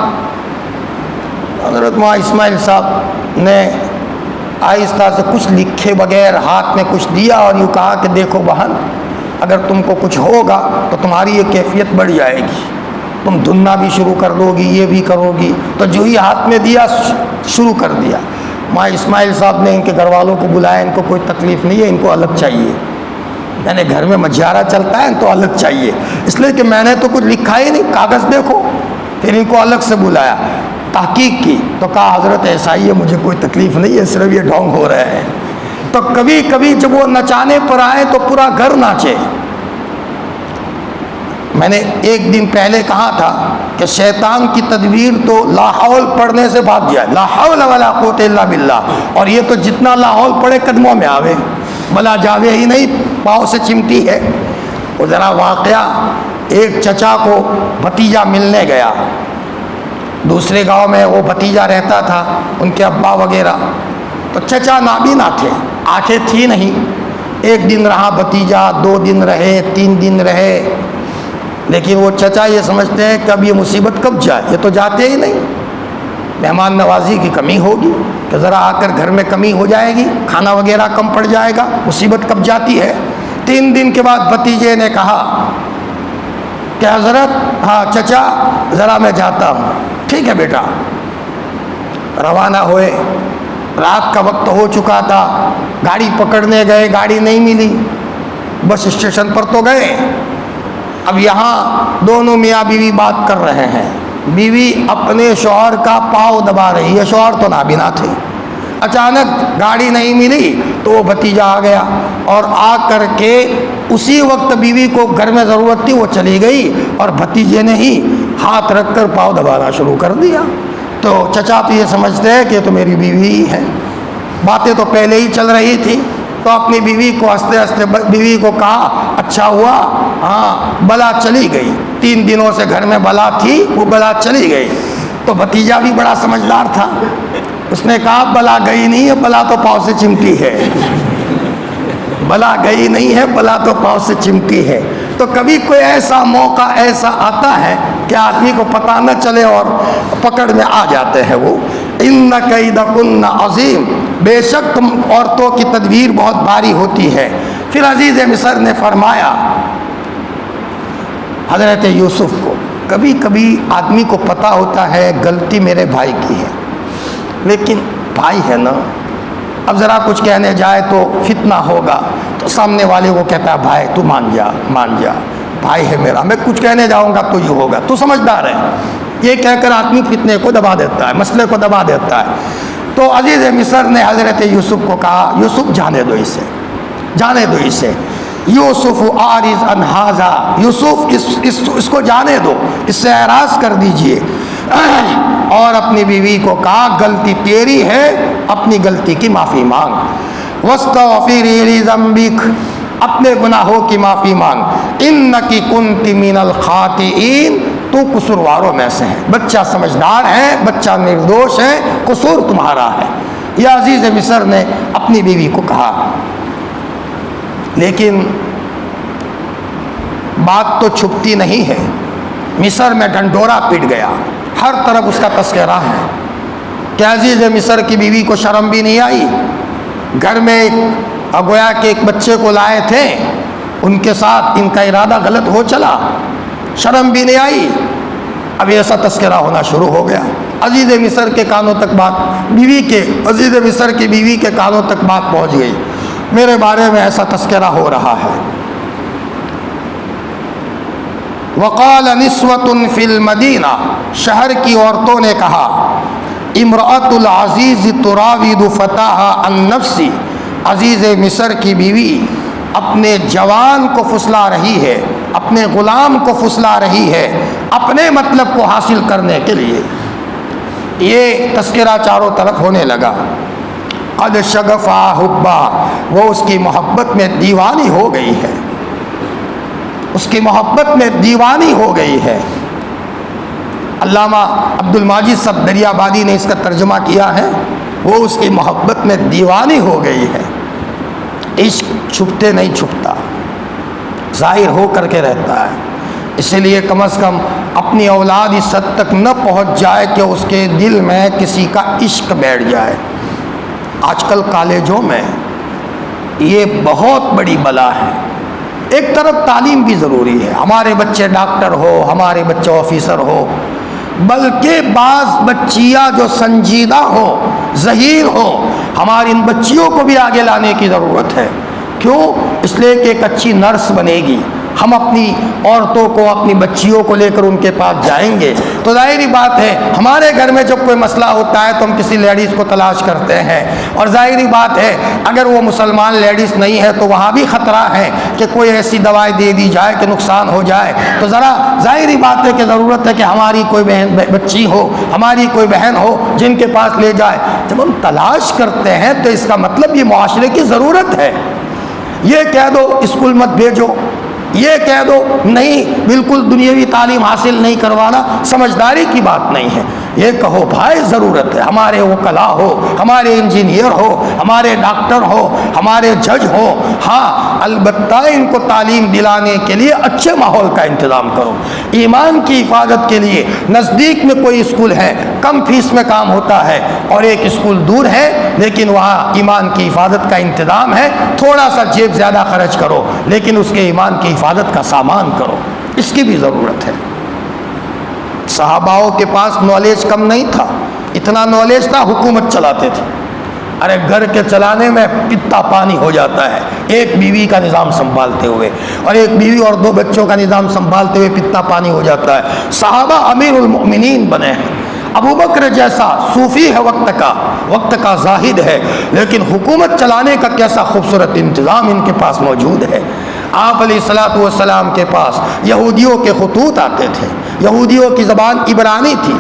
حضرت مولانا اسماعیل صاحب نے آہستہ سے کچھ لکھے بغیر ہاتھ میں کچھ دیا اور یوں کہا کہ دیکھو بہن, اگر تم کو کچھ ہوگا تو تمہاری یہ کیفیت بڑھ جائے گی. تم دھننا بھی شروع کر دو گی، یہ بھی کرو گی۔ تو جو ہی ہاتھ میں دیا شروع کر دیا۔ ماں اسماعیل صاحب نے ان کے گھر والوں کو بلایا، ان کو کوئی تکلیف نہیں ہے، ان کو الگ چاہیے، یعنی گھر میں مجھارہ چلتا ہے تو الگ چاہیے، اس لیے کہ میں نے تو کچھ لکھا ہی نہیں، کاغذ دیکھو۔ پھر ان کو الگ سے بلایا، تحقیق کی تو کہا حضرت ایسا ہی ہے، مجھے کوئی تکلیف نہیں ہے، صرف یہ ڈھونگ ہو رہے ہیں۔ تو کبھی کبھی جب وہ نچانے پر آئے تو پورا گھر ناچے۔ میں نے ایک دن پہلے کہا تھا کہ شیطان کی تدبیر تو لا حول پڑھنے سے بھاگ جائے، لا حول ولا قوت الا باللہ، اور یہ تو جتنا لا حول پڑھے قدموں میں آوے، بلا جاوے ہی نہیں، پاؤں سے چمٹی ہے۔ وہ ذرا واقعہ، ایک چچا کو بھتیجا ملنے گیا، دوسرے گاؤں میں وہ بھتیجا رہتا تھا، ان کے ابا وغیرہ، تو چچا نابینا تھے، آنکھیں تھی نہیں۔ ایک دن رہا بھتیجا، 2 دن رہے، 3 دن رہے، لیکن وہ چچا یہ سمجھتے ہیں کہ اب یہ مصیبت کب جائے، یہ تو جاتے ہی نہیں، مہمان نوازی کی کمی ہوگی کہ ذرا آ کر گھر میں کمی ہو جائے گی، کھانا وغیرہ کم پڑ جائے گا، مصیبت کب جاتی ہے۔ 3 دن کے بعد بھتیجے نے کہا کہ حضرت ہاں چچا ذرا میں جاتا ہوں۔ ٹھیک ہے بیٹا۔ روانہ ہوئے، رات کا وقت ہو چکا تھا، گاڑی پکڑنے گئے، گاڑی نہیں ملی، بس اسٹیشن پر تو گئے۔ اب یہاں دونوں میاں بیوی بات کر رہے ہیں، بیوی اپنے شوہر کا پاؤں دبا رہی ہے، شوہر تو نابینا تھے۔ اچانک گاڑی نہیں ملی تو وہ بھتیجا آ گیا، اور آ کر کے اسی وقت بیوی کو گھر میں ضرورت تھی، وہ چلی گئی، اور بھتیجے نے ہی ہاتھ رکھ کر پاؤں دبانا شروع کر دیا۔ تو چچا تو یہ سمجھتے ہیں کہ تو میری بیوی ہی ہے، باتیں تو پہلے ہی چل رہی تھی۔ تو اپنی بیوی کو ہنستے ہنستے بیوی کو کہا اچھا ہوا ہاں بلا چلی گئی، 3 دنوں سے گھر میں بلا تھی، وہ بلا چلی گئی۔ تو بھتیجا بھی بڑا سمجھدار تھا، اس نے کہا بلا گئی نہیں ہے، بلا تو پاؤں سے چمٹی ہے، بلا گئی نہیں ہے، بلا تو پاؤں سے چمٹی ہے۔ تو کبھی کوئی ایسا موقع ایسا آتا ہے کہ آدمی کو پتہ نہ چلے اور پکڑ میں آ جاتے ہیں وہ۔ ان کیدکن عظیم، بے شک تم عورتوں کی تدبیر بہت بھاری ہوتی ہے۔ پھر عزیز مصر نے فرمایا حضرت یوسف کو، کبھی کبھی آدمی کو پتہ ہوتا ہے غلطی میرے بھائی کی ہے، لیکن بھائی ہے نا، اب ذرا کچھ کہنے جائے تو فتنہ ہوگا، تو سامنے والے کو کہتا ہے بھائی تو مان جا، بھائی ہے میرا، میں کچھ کہنے جاؤں گا تو یہ ہوگا، تو سمجھدار ہے، یہ کہہ کر آدمی فتنے کو دبا دیتا ہے، مسئلے کو دبا دیتا ہے۔ تو عزیز مصر نے حضرت یوسف کو کہا یوسف جانے دو اسے، جانے دو اسے، یوسف عارض عن ھذا، یوسف اس کو جانے دو، اس سے اعراض کر دیجئے۔ اور اپنی بیوی کو کہا غلطی تیری ہے، اپنی غلطی کی معافی مانگ، واستغفری لذنبک، اپنے گناہوں کی معافی مانگ، انکی کنت من الخاطئین، تو قصورواروں میں سے ہے، بچہ سمجھدار ہے، بچہ نردوش ہے، قصور تمہارا ہے۔ یہ عزیز مصر نے اپنی بیوی کو کہا، لیکن بات تو چھپتی نہیں ہے، مصر میں ڈھنڈورا پیٹ گیا، ہر طرف اس کا تذکرہ ہے کہ عزیز مصر کی بیوی کو شرم بھی نہیں آئی، گھر میں گویا کہ ایک بچے کو لائے تھے، ان کے ساتھ ان کا ارادہ غلط ہو چلا، شرم بھی نہیں آئی، اب ایسا تذکرہ ہونا شروع ہو گیا۔ عزیز مصر کے کانوں تک بات، عزیز مصر کی بیوی کے کانوں تک بات پہنچ گئی، میرے بارے میں ایسا تذکرہ ہو رہا ہے۔ وقال نسوۃ فی المدینہ، شہر کی عورتوں نے کہا، امرأۃ العزیز تراود فتاہا عن نفسی، عزیز مصر کی بیوی اپنے جوان کو پھسلا رہی ہے، اپنے غلام کو پھسلا رہی ہے اپنے مطلب کو حاصل کرنے کے لیے۔ یہ تذکرہ چاروں طرف ہونے لگا۔ قد شغفا حبا، وہ اس کی محبت میں دیوانی ہو گئی ہے، اس کی محبت میں دیوانی ہو گئی ہے۔ علامہ عبد الماجد صاحب دریابادی نے اس کا ترجمہ کیا ہے، وہ اس کی محبت میں دیوانی ہو گئی ہے۔ عشق چھپتے نہیں چھپتا، ظاہر ہو کر کے رہتا ہے، اسی لیے کم از کم اپنی اولاد اس حد تک نہ پہنچ جائے کہ اس کے دل میں کسی کا عشق بیٹھ جائے۔ آج کل کالجوں میں یہ بہت بڑی بلا ہے ایک طرف تعلیم بھی ضروری ہے، ہمارے بچے ڈاکٹر ہو، ہمارے بچے آفیسر ہو، بلکہ بعض بچیاں جو سنجیدہ ہو، ظہیر ہو، ہماری ان بچیوں کو بھی آگے لانے کی ضرورت ہے۔ کیوں؟ اس لیے کہ ایک اچھی نرس بنے گی۔ ہم اپنی عورتوں کو، اپنی بچیوں کو لے کر ان کے پاس جائیں گے تو ظاہری بات ہے ہمارے گھر میں جب کوئی مسئلہ ہوتا ہے تو ہم کسی لیڈیز کو تلاش کرتے ہیں، اور ظاہری بات ہے اگر وہ مسلمان لیڈیز نہیں ہے تو وہاں بھی خطرہ ہے کہ کوئی ایسی دوائی دے دی جائے کہ نقصان ہو جائے، تو ذرا ظاہری بات ہے کہ ضرورت ہے کہ ہماری کوئی بہن بچی ہو، ہماری کوئی بہن ہو جن کے پاس لے جائے۔ جب ہم تلاش کرتے ہیں تو اس کا مطلب یہ معاشرے کی ضرورت ہے۔ یہ کہہ دو اسکول مت بھیجو، یہ کہہ دو نہیں بالکل دنیاوی تعلیم حاصل نہیں کروانا، سمجھداری کی بات نہیں ہے۔ یہ کہو بھائی ضرورت ہے، ہمارے وکلاء ہو، ہمارے انجینئر ہو، ہمارے ڈاکٹر ہو، ہمارے جج ہو، ہاں البتہ ان کو تعلیم دلانے کے لیے اچھے ماحول کا انتظام کرو۔ ایمان کی حفاظت کے لیے نزدیک میں کوئی اسکول ہے، کم فیس میں کام ہوتا ہے، اور ایک اسکول دور ہے لیکن وہاں ایمان کی حفاظت کا انتظام ہے، تھوڑا سا جیب زیادہ خرچ کرو لیکن اس کے ایمان کی حفاظت کا سامان کرو، اس کی بھی ضرورت ہے۔ صحاباؤں کے پاس نالج کم نہیں تھا، اتنا نالج تھا حکومت چلاتے تھے۔ ارے گھر کے چلانے میں کتنا پانی ہو جاتا ہے، ایک بیوی کا نظام سنبھالتے ہوئے، اور ایک بیوی اور 2 بچوں کا نظام سنبھالتے ہوئے کتنا پانی ہو جاتا ہے۔ صحابہ امیر المؤمنین بنے ہیں۔ ابو بکر جیسا صوفی ہے، وقت کا زاہد ہے، لیکن حکومت چلانے کا کیسا خوبصورت انتظام ان کے پاس موجود ہے۔ آپ علیہ الصلوۃ والسلام کے پاس یہودیوں کے خطوط آتے تھے، یہودیوں کی زبان عبرانی تھی۔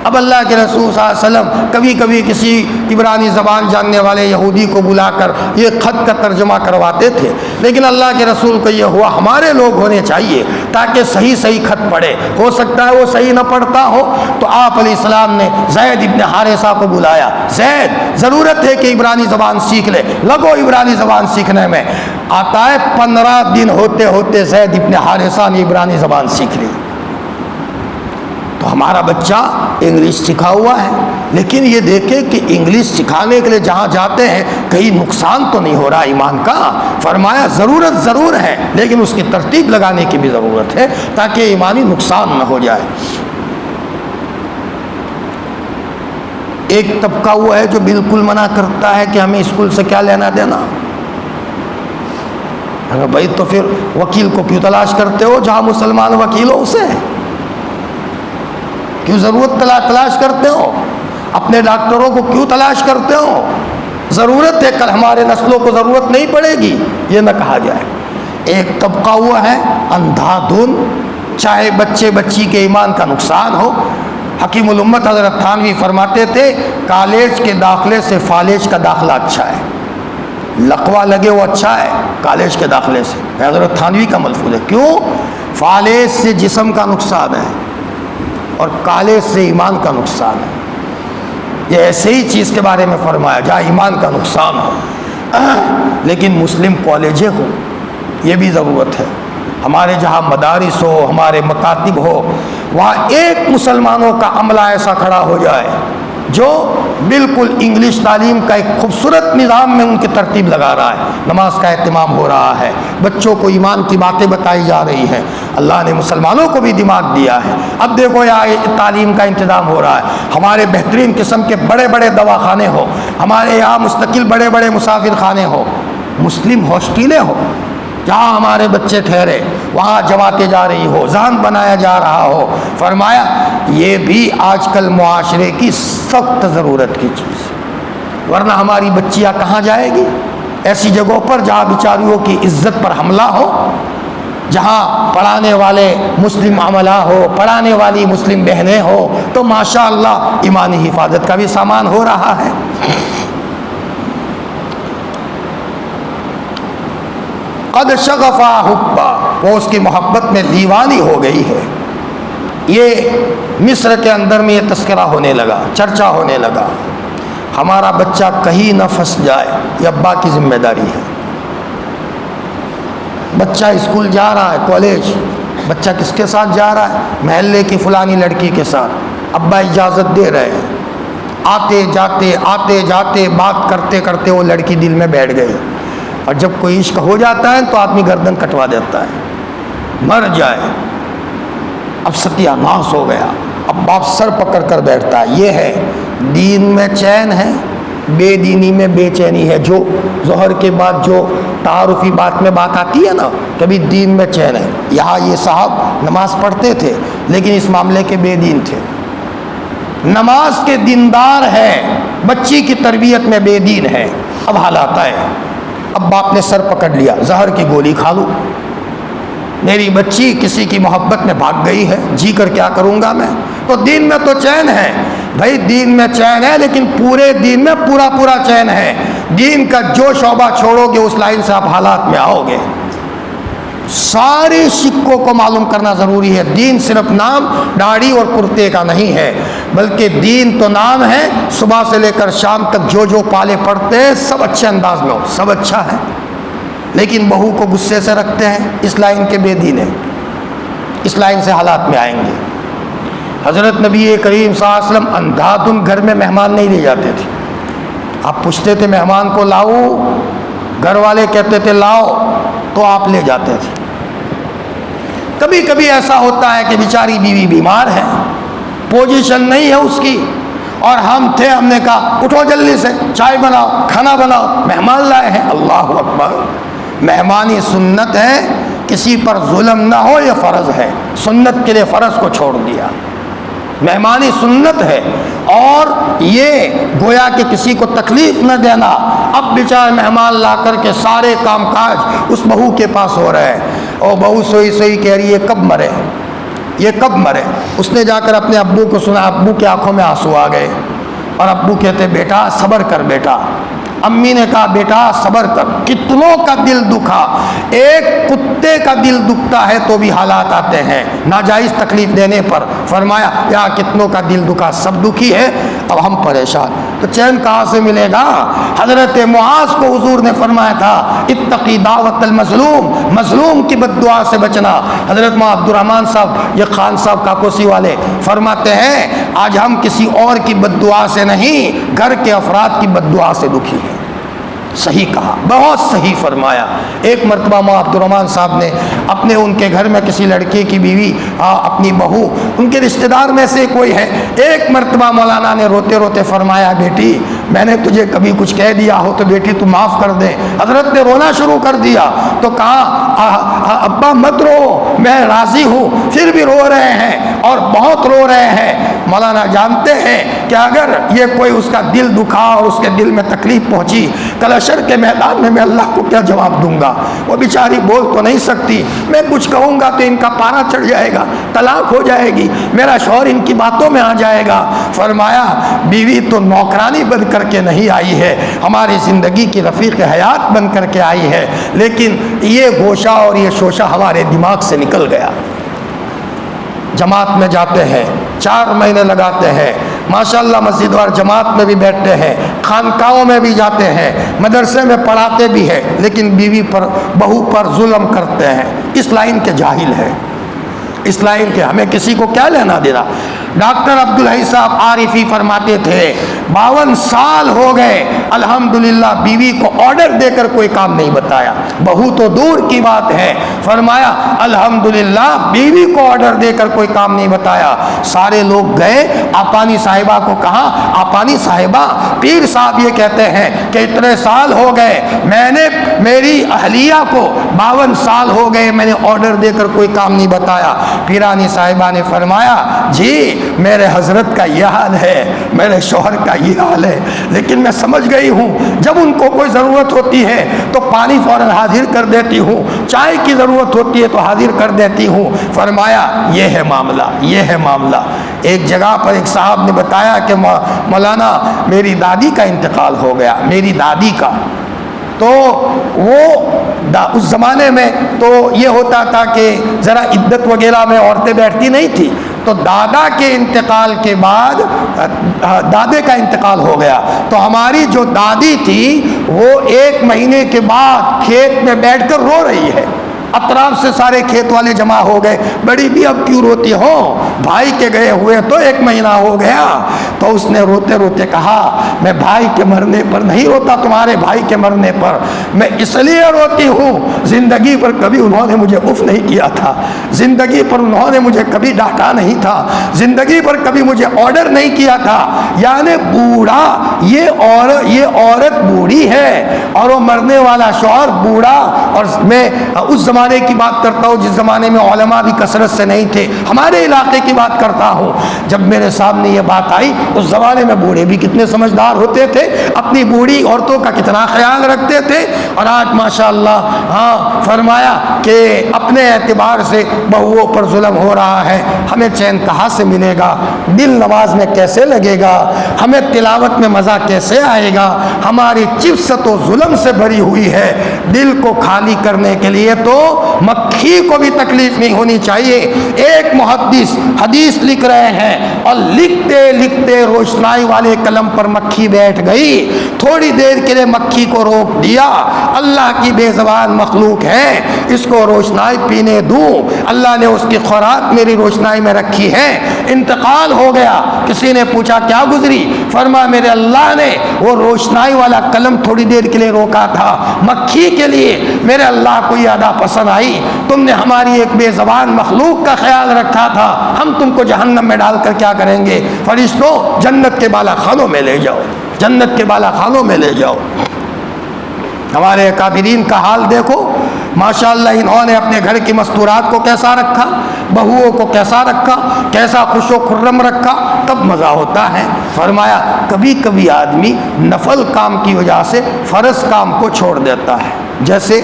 اب اللہ کے رسول صلی اللہ علیہ وسلم کبھی کبھی کسی عبرانی زبان جاننے والے یہودی کو بلا کر یہ خط کا ترجمہ کرواتے تھے، لیکن اللہ کے رسول کو یہ ہوا ہمارے لوگ ہونے چاہیے تاکہ صحیح خط پڑھے، ہو سکتا ہے وہ صحیح نہ پڑھتا ہو۔ تو آپ علیہ السلام نے زید ابن حارثہ کو بلایا، زید ضرورت ہے کہ عبرانی زبان سیکھ لے، لگو عبرانی زبان سیکھنے میں۔ آتا ہے 15 دن ہوتے ہوتے زید ابن حارثہ نے عبرانی زبان سیکھ لی۔ تو ہمارا بچہ انگلش سکھا ہوا ہے، لیکن یہ دیکھے کہ انگلش سکھانے کے لیے جہاں جاتے ہیں کہیں نقصان تو نہیں ہو رہا ایمان کا۔ فرمایا ضرورت ضرور ہے لیکن اس کی ترتیب لگانے کی بھی ضرورت ہے تاکہ ایمانی نقصان نہ ہو جائے۔ ایک طبقہ وہ ہے جو بالکل منع کرتا ہے کہ ہمیں اسکول سے کیا لینا دینا۔ بھائی تو پھر وکیل کو کیوں تلاش کرتے ہو جہاں مسلمان وکیل ہو اسے؟ کیوں ضرورت تلاش کرتے ہو؟ اپنے ڈاکٹروں کو کیوں تلاش کرتے ہو؟ ضرورت ہے، کل ہمارے نسلوں کو ضرورت نہیں پڑے گی، یہ نہ کہا جائے۔ ایک طبقہ ہوا ہے اندھا دھن، چاہے بچے بچی کے ایمان کا نقصان ہو۔ حکیم الامت حضرت تھانوی فرماتے تھے کالج کے داخلے سے فالج کا داخلہ اچھا ہے، لقوہ لگے وہ اچھا ہے کالج کے داخلے سے۔ حضرت تھانوی کا ملفوظ ہے۔ کیوں؟ فالج سے جسم کا نقصان ہے اور کالج سے ایمان کا نقصان ہے۔ یہ ایسے ہی چیز کے بارے میں فرمایا جہاں ایمان کا نقصان ہو، لیکن مسلم کالجیں ہوں یہ بھی ضرورت ہے۔ ہمارے جہاں مدارس ہو، ہمارے مکاتب ہو، وہاں ایک مسلمانوں کا عملہ ایسا کھڑا ہو جائے جو بالکل انگلش تعلیم کا ایک خوبصورت نظام میں ان کی ترتیب لگا رہا ہے، نماز کا اہتمام ہو رہا ہے، بچوں کو ایمان کی باتیں بتائی جا رہی ہیں۔ اللہ نے مسلمانوں کو بھی دماغ دیا ہے۔ اب دیکھو یہاں تعلیم کا انتظام ہو رہا ہے، ہمارے بہترین قسم کے بڑے بڑے دواخانے ہو، ہمارے یہاں مستقل بڑے بڑے مسافر خانے ہو، مسلم ہاسٹلیں ہو جہاں ہمارے بچے ٹھہرے، وہاں جماعتیں جا رہی ہو، ذہن بنایا جا رہا ہو۔ فرمایا یہ بھی آج کل معاشرے کی سخت ضرورت کی چیز، ورنہ ہماری بچیاں کہاں جائے گی؟ ایسی جگہوں پر جہاں بیچاریوں کی عزت پر حملہ ہو، جہاں پڑھانے والے مسلم عملہ ہو، پڑھانے والی مسلم بہنیں ہو، تو ماشاءاللہ ایمانی حفاظت کا بھی سامان ہو رہا ہے۔ قد شغفا حبا، وہ اس کی محبت میں دیوانی ہو گئی ہے۔ یہ مصر کے اندر میں یہ تذکرہ ہونے لگا، چرچا ہونے لگا۔ ہمارا بچہ کہیں نہ پھنس جائے، یہ ابا کی ذمہ داری ہے۔ بچہ اسکول جا رہا ہے، کالج، بچہ کس کے ساتھ جا رہا ہے؟ محلے کی فلانی لڑکی کے ساتھ، ابا اجازت دے رہے ہیں۔ آتے جاتے بات کرتے کرتے وہ لڑکی دل میں بیٹھ گئی، اور جب کوئی عشق ہو جاتا ہے تو آدمی گردن کٹوا دیتا ہے، مر جائے، اب ستیہ ناش ہو گیا، اب باپ سر پکڑ کر بیٹھتا ہے۔ یہ ہے دین میں چین ہے، بے دینی میں بے چینی ہے۔ جو ظہر کے بعد جو تعارفی بات میں بات آتی ہے نا، کبھی دین میں چین ہے۔ یہاں یہ صاحب نماز پڑھتے تھے لیکن اس معاملے کے بے دین تھے، نماز کے دیندار ہے، بچی کی تربیت میں بے دین ہے۔ اب حالات آئے، اب باپ نے سر پکڑ لیا، زہر کی گولی کھا لوں، میری بچی کسی کی محبت میں بھاگ گئی ہے، جی کر کیا کروں گا میں؟ تو دین میں تو چین ہے بھائی، دین میں چین ہے، لیکن پورے دین میں پورا چین ہے۔ دین کا جو شعبہ چھوڑو گے اس لائن سے آپ حالات میں آؤ گے۔ سارے سکوں کو معلوم کرنا ضروری ہے۔ دین صرف نام داڑھی اور کرتے کا نہیں ہے، بلکہ دین تو نام ہے، صبح سے لے کر شام تک جو پالے پڑتے ہیں سب اچھے انداز میں ہو، سب اچھا ہے، لیکن بہو کو غصے سے رکھتے ہیں، اس لائن کے بے دین ہیں، اس لائن سے حالات میں آئیں گے۔ حضرت نبی کریم صلی اللہ علیہ وسلم اندھادھن گھر میں مہمان نہیں لے جاتے تھے۔ آپ پوچھتے تھے مہمان کو لاؤ، گھر والے کہتے تھے لاؤ، تو آپ لے جاتے تھے۔ کبھی کبھی ایسا ہوتا ہے کہ بیچاری بیوی بیمار ہے، پوزیشن نہیں ہے اس کی، اور ہم تھے، ہم نے کہا اٹھو جلدی سے چائے بناؤ، کھانا بناؤ، مہمان لائے ہیں۔ اللہ اکبر، مہمانی سنت ہے، کسی پر ظلم نہ ہو، یہ فرض ہے، سنت کے لیے فرض کو چھوڑ دیا، مہمانی سنت ہے، اور یہ گویا کہ کسی کو تکلیف نہ دینا۔ اب بیچارے مہمان لا کر کے سارے کام کاج اس بہو کے پاس ہو رہے ہیں، اور بہو سوئی کہہ رہی ہے کب مرے، یہ کب مرے۔ اس نے جا کر اپنے ابو کو سنا، ابو کی آنکھوں میں آنسو آ گئے، اور ابو کہتے بیٹا صبر کر بیٹا۔ امی نے کہا بیٹا صبر کر۔ کتنوں کا دل دکھا، ایک کتے کا دل دکھتا ہے تو بھی حالات آتے ہیں ناجائز تکلیف دینے پر۔ فرمایا یا کتنوں کا دل دکھا، سب دکھی ہے، اب ہم پریشان، تو چین کہاں سے ملے گا؟ حضرت معاذ کو حضور نے فرمایا تھا اتقی دعوت المظلوم، مظلوم کی بد دعا سے بچنا۔ حضرت مولانا عبد الرحمن صاحب، یہ خان صاحب کاکوسی والے، فرماتے ہیں آج ہم کسی اور کی بد دعا سے نہیں، گھر کے افراد کی بد دعا سے دکھی ہیں۔ صحیح کہا، بہت صحیح فرمایا۔ ایک مرتبہ مولانا عبد الرحمن صاحب نے اپنے ان کے گھر میں کسی لڑکے کی بیوی، اپنی بہو، ان کے رشتہ دار میں سے کوئی ہے، ایک مرتبہ مولانا نے روتے روتے فرمایا بیٹی میں نے تجھے کبھی کچھ کہہ دیا ہو تو بیٹی تو معاف کر دے۔ حضرت نے رونا شروع کر دیا، تو کہا ابا مت رو، میں راضی ہوں، پھر بھی رو رہے ہیں اور بہت رو رہے ہیں۔ مولانا جانتے ہیں کہ اگر یہ کوئی اس کا دل دکھا اور اس کے دل میں تکلیف پہنچی، کل حشر کے میدان میں اللہ کو کیا جواب دوں گا؟ وہ بیچاری بول تو نہیں سکتی، میں کچھ کہوں گا تو ان کا پارا چڑھ جائے گا، طلاق ہو جائے گی، میرا شوہر ان کی باتوں میں آ جائے گا۔ فرمایا بیوی تو نوکرانی بن کر کے نہیں آئی ہے، ہماری زندگی کی رفیق حیات بن کر کے آئی ہے، لیکن یہ گوشہ اور یہ شوشہ ہمارے دماغ سے نکل گیا۔ جماعت میں جاتے ہیں، 4 مہینے لگاتے ہیں، ماشاءاللہ مسجد اور جماعت میں بھی بیٹھتے ہیں، خانقاہوں میں بھی جاتے ہیں، مدرسے میں پڑھاتے بھی ہیں، لیکن بیوی پر، بہو پر ظلم کرتے ہیں۔ اس لائن کے جاہل ہے، اس لائن کے، ہمیں کسی کو کیا لینا دینا۔ ڈاکٹر عبدالحی صاحب عارفی فرماتے تھے 52 سال ہو گئے الحمدللہ بیوی کو آرڈر دے کر کوئی کام نہیں بتایا، بہو تو دور کی بات ہے۔ فرمایا الحمدللہ بیوی کو آرڈر دے کر کوئی کام نہیں بتایا۔ سارے لوگ گئے، آپانی صاحبہ کو کہا آپانی صاحبہ پیر صاحب یہ کہتے ہیں کہ اتنے سال ہو گئے، میں نے میری اہلیہ کو 52 سال ہو گئے میں نے آرڈر دے کر کوئی کام نہیں بتایا۔ پیرانی صاحبہ نے فرمایا جی میرے حضرت کا یہ حال ہے، میرے شوہر کا یہ حال ہے، لیکن میں سمجھ گئی ہوں جب ان کو کوئی ضرورت ہوتی ہے تو پانی فوراً حاضر کر دیتی ہوں، چائے کی ضرورت ہوتی ہے تو حاضر کر دیتی ہوں۔ فرمایا یہ ہے معاملہ، یہ ہے معاملہ۔ ایک جگہ پر ایک صاحب نے بتایا کہ مولانا میری دادی کا انتقال ہو گیا، میری دادی کا، تو وہ اس زمانے میں تو یہ ہوتا تھا کہ ذرا عدت وغیرہ میں عورتیں بیٹھتی نہیں تھی، تو دادا کے انتقال کے بعد دادے کا انتقال ہو گیا، تو ہماری جو دادی تھی وہ 1 مہینے کے بعد کھیت میں بیٹھ کر رو رہی ہے، اطراف سے سارے کھیت والے جمع ہو گئے. بڑی بھی اب کیوں روتی ہو, بھائی کے گئے ہوئے تو 1 مہینہ ہو گیا. تو اس نے روتے روتے کہا میں بھائی کے مرنے پر نہیں روتا, تمہارے بھائی کے مرنے پر میں اس لیے روتی ہوں, زندگی پر کبھی انہوں نے مجھے اف نہیں کیا تھا, زندگی پر انہوں نے مجھے کبھی ڈانٹا نہیں تھا, زندگی پر کبھی مجھے آرڈر نہیں کیا تھا. یعنی بوڑھا, یہ عورت بوڑھی ہے اور وہ مرنے والا شوہر بوڑھا. اور میں اس زمانے کی بات کرتا ہوں جس زمانے میں علماء بھی کثرت سے نہیں تھے, ہمارے علاقے کی بات کرتا ہوں. جب میرے سامنے یہ بات آئی, اس زمانے میں بوڑھے بھی کتنے سمجھدار ہوتے تھے, اپنی بوڑھی عورتوں کا کتنا خیال رکھتے تھے. اور آج ماشاءاللہ فرمایا کہ اپنے اعتبار سے بہوؤں پر ظلم ہو رہا ہے. ہمیں چین کہاں سے ملے گا, دل نماز میں کیسے لگے گا, ہمیں تلاوت میں مزہ کیسے آئے گا. ہماری چفست و ظلم سے بھری ہوئی ہے. دل کو خالی کرنے کے لیے تو مکھی کو بھی تکلیف نہیں ہونی چاہیے. ایک محدث حدیث لکھ رہے ہیں اور لکھتے لکھتے روشنائی والے قلم پر مکھی بیٹھ گئی. تھوڑی دیر کے لیے مکھی کو روک دیا, اللہ کی بے زبان مخلوق ہے, اس کو روشنائی پینے دوں, اللہ نے اس کی خوراک میری روشنائی میں رکھی ہے. انتقال ہو گیا, کسی نے پوچھا کیا گزری, فرمایا میرے اللہ نے وہ روشنائی والا قلم تھوڑی دیر کے لیے روکا تھا مکھی کے لیے, میرے اللہ کو یہ ادا پسند آئی. تم نے ہماری ایک بے زبان مخلوق کا خیال رکھا تھا, ہم تم کو جہنم میں ڈال کر کیا کریں گے. فرشتوں جنت کے بالا خانوں میں لے جاؤ, جنت کے بالا خانوں میں لے جاؤ. ہمارے اکابرین کا حال دیکھو ماشاءاللہ, انہوں نے اپنے گھر کی مستورات کو کیسا رکھا, بہوؤں کو کیسا رکھا, کیسا خوش و خرم رکھا, تب مزہ ہوتا ہے. فرمایا کبھی کبھی آدمی نفل کام کی وجہ سے فرض کام کو چھوڑ دیتا ہے. جیسے